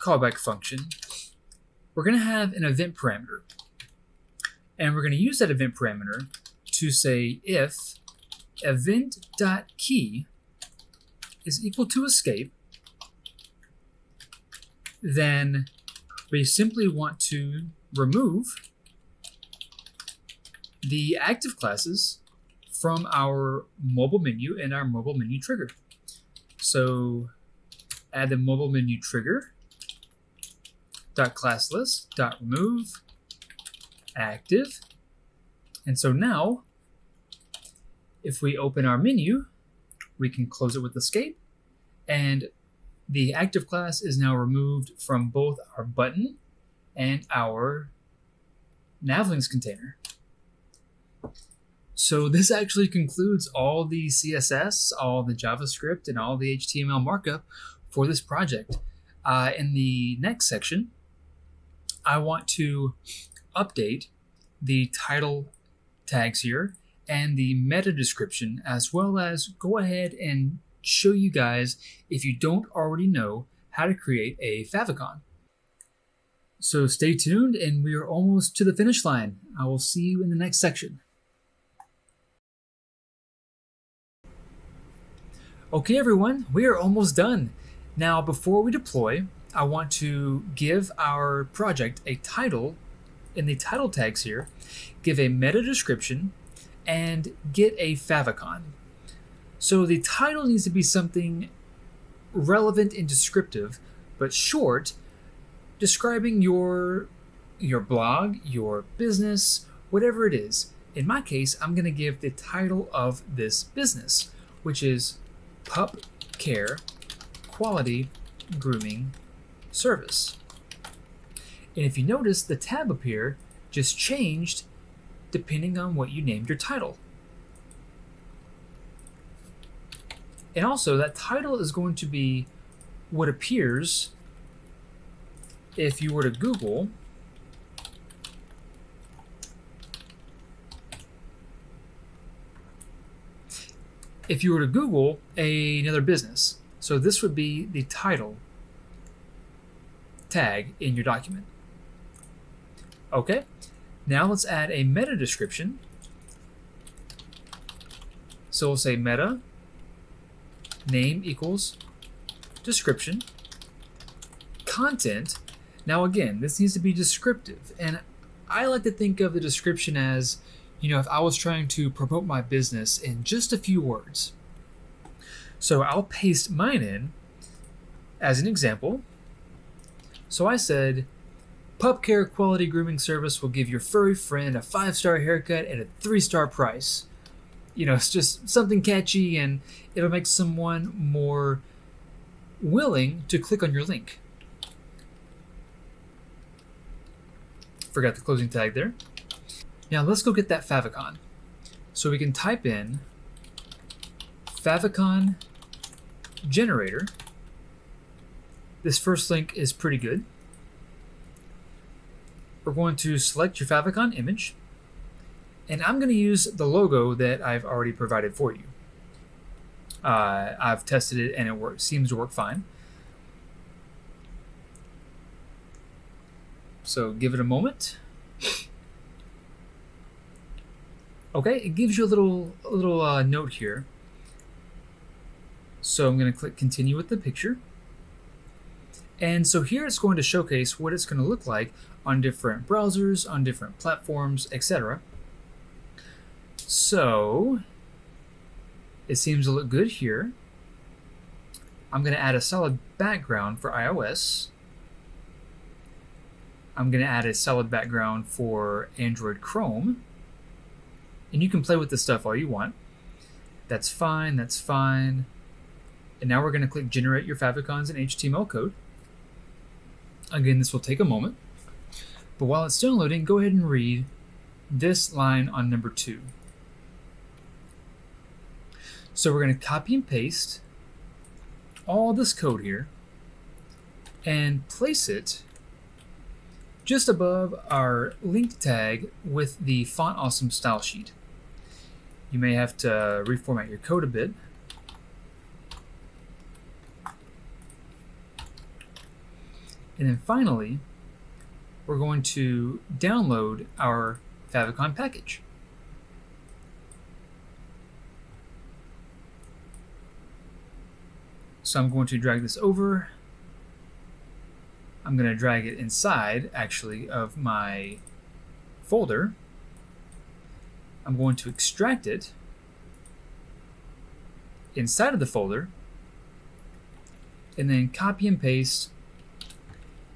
callback function, we're going to have an event parameter. And we're going to use that event parameter to say if event.key is equal to escape, then we simply want to remove the active classes from our mobile menu and our mobile menu trigger. So add the mobile menu trigger .classlist.remove active. And so now, if we open our menu, we can close it with escape, and the active class is now removed from both our button and our navlinks container. So this actually concludes all the CSS, all the JavaScript, and all the HTML markup for this project. In the next section, I want to update the title tags here and the meta description, as well as go ahead and show you guys, if you don't already know, how to create a favicon. So stay tuned, and we are almost to the finish line. I will see you in the next section. Okay everyone, we are almost done. Now before we deploy, I want to give our project a title in the title tags here, give a meta description, and get a favicon. So the title needs to be something relevant and descriptive, but short, describing your blog, your business, whatever it is. In my case, I'm going to give the title of this business, which is Pup Care Quality Grooming Service. And if you notice, the tab up here just changed depending on what you named your title. And also, that title is going to be what appears if you were to Google another business. So this would be the title tag in your document. Okay, now let's add a meta description. So we'll say meta name equals description, content. Now again, this needs to be descriptive, and I like to think of the description as, if I was trying to promote my business in just a few words. So I'll paste mine in as an example. So I said, Pup Care Quality Grooming Service will give your furry friend a 5-star haircut at a 3-star price. It's just something catchy, and it'll make someone more willing to click on your link. Forgot the closing tag there. Now let's go get that favicon. So we can type in favicon generator. This first link is pretty good. We're going to select your favicon image, and I'm going to use the logo that I've already provided for you. I've tested it and it seems to work fine. So give it a moment. Okay, it gives you a little note here. So I'm going to click continue with the picture. And so here it's going to showcase what it's going to look like on different browsers, on different platforms, etc. So it seems to look good here. I'm going to add a solid background for iOS. I'm going to add a solid background for Android Chrome. And you can play with this stuff all you want. That's fine, that's fine. And now we're going to click generate your favicons in HTML code. Again, this will take a moment. But while it's still loading, go ahead and read this line on number 2. So we're going to copy and paste all this code here and place it just above our link tag with the Font Awesome style sheet. You may have to reformat your code a bit. And then finally, we're going to download our favicon package. So I'm going to drag this over. I'm going to drag it inside, actually, of my folder. I'm going to extract it inside of the folder, and then copy and paste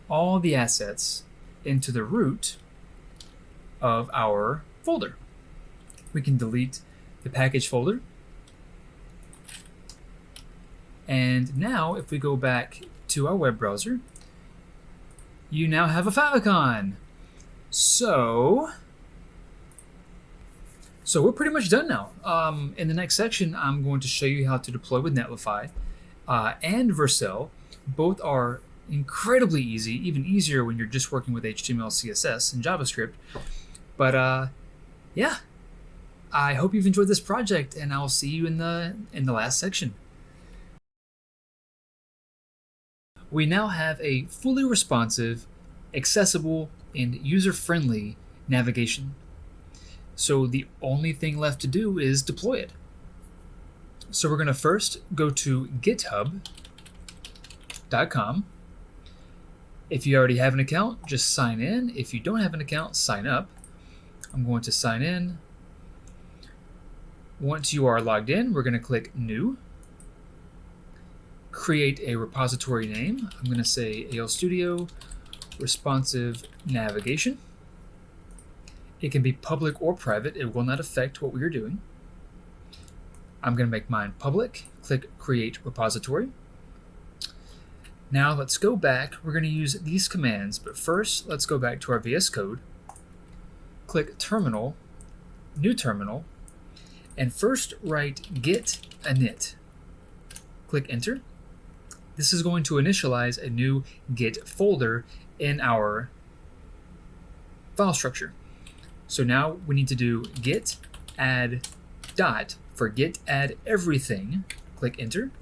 all the assets into the root of our folder. We can delete the package folder. And now if we go back to our web browser, you now have a favicon. So we're pretty much done now. In the next section, I'm going to show you how to deploy with Netlify and Vercel. Both are incredibly easy, even easier when you're just working with HTML, CSS, and JavaScript. But yeah, I hope you've enjoyed this project, and I'll see you in the last section. We now have a fully responsive, accessible, and user-friendly navigation. So the only thing left to do is deploy it. So we're going to first go to github.com. If you already have an account, just sign in. If you don't have an account, sign up. I'm going to sign in. Once you are logged in, we're going to click New. Create a repository name. I'm going to say AL Studio Responsive Navigation. It can be public or private. It will not affect what we are doing. I'm going to make mine public. Click Create Repository. Now let's go back. We're going to use these commands, but first let's go back to our VS Code. Click Terminal, New Terminal, and first write git init. Click Enter. This is going to initialize a new Git folder in our file structure. So now we need to do git add dot for git add everything. Click Enter.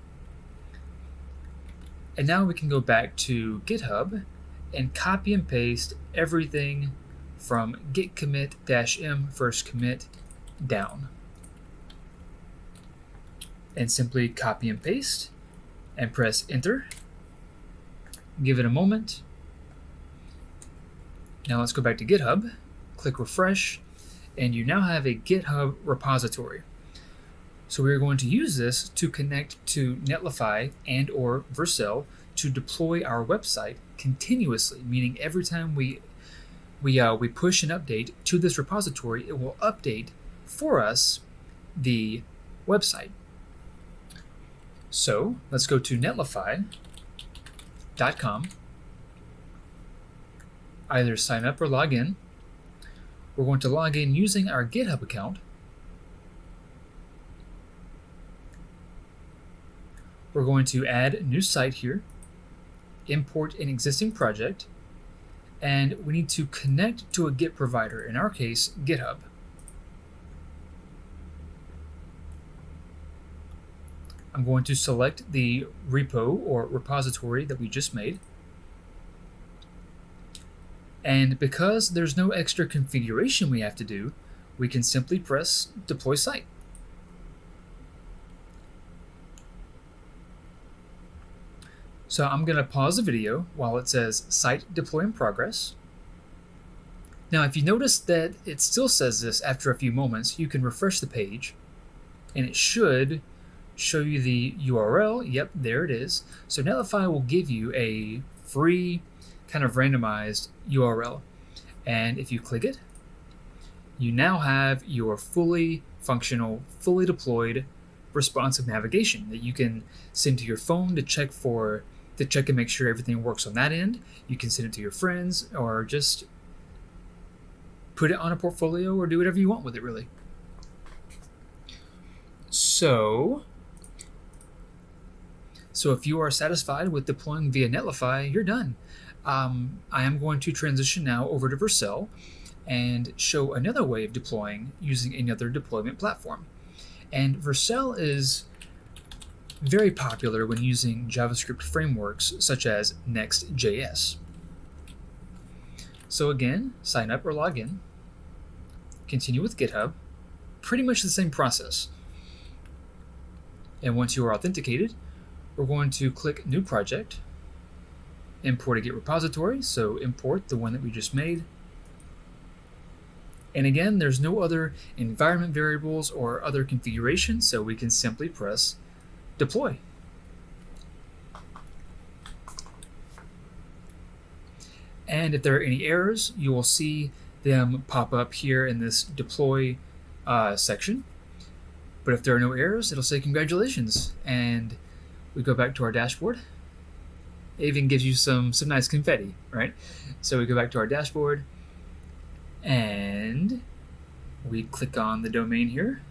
And now we can go back to GitHub and copy and paste everything from git commit -m first commit down. and simply copy and paste and press enter. Give it a moment. Now let's go back to GitHub, click refresh, and you now have a GitHub repository. So we're going to use this to connect to Netlify and or Vercel to deploy our website continuously, meaning every time we push an update to this repository, it will update for us the website. So let's go to netlify.com, either sign up or log in. We're going to log in using our GitHub account. We're going to add a new site here, import an existing project, and we need to connect to a Git provider, in our case, GitHub. I'm going to select the repo or repository that we just made. And because there's no extra configuration we have to do, we can simply press deploy site. So I'm going to pause the video while it says site deploy in progress. Now, if you notice that it still says this after a few moments, you can refresh the page and it should show you the URL. Yep, there it is. So Netlify will give you a free kind of randomized URL. And if you click it, you now have your fully functional, fully deployed responsive navigation that you can send to your phone to check and make sure everything works on that end. You can send it to your friends or just put it on a portfolio or do whatever you want with it, really. So if you are satisfied with deploying via Netlify, you're done. I am going to transition now over to Vercel and show another way of deploying using another deployment platform. And Vercel is very popular when using JavaScript frameworks such as Next.js. So again, sign up or log in, continue with GitHub, pretty much the same process. And once you are authenticated, we're going to click New Project, import a Git repository, so import the one that we just made. And again, there's no other environment variables or other configurations, so we can simply press deploy. And if there are any errors, you will see them pop up here in this deploy section. But if there are no errors, it'll say congratulations. And we go back to our dashboard. It even gives you some nice confetti, right? So we go back to our dashboard and we click on the domain here.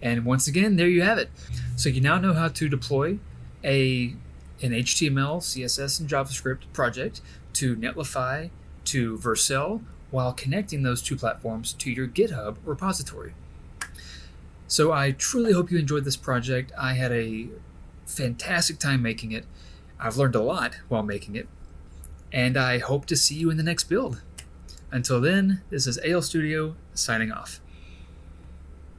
And once again, there you have it. So you now know how to deploy an HTML, CSS, and JavaScript project to Netlify, to Vercel, while connecting those two platforms to your GitHub repository. So I truly hope you enjoyed this project. I had a fantastic time making it. I've learned a lot while making it, and I hope to see you in the next build. Until then, this is AL Studio signing off.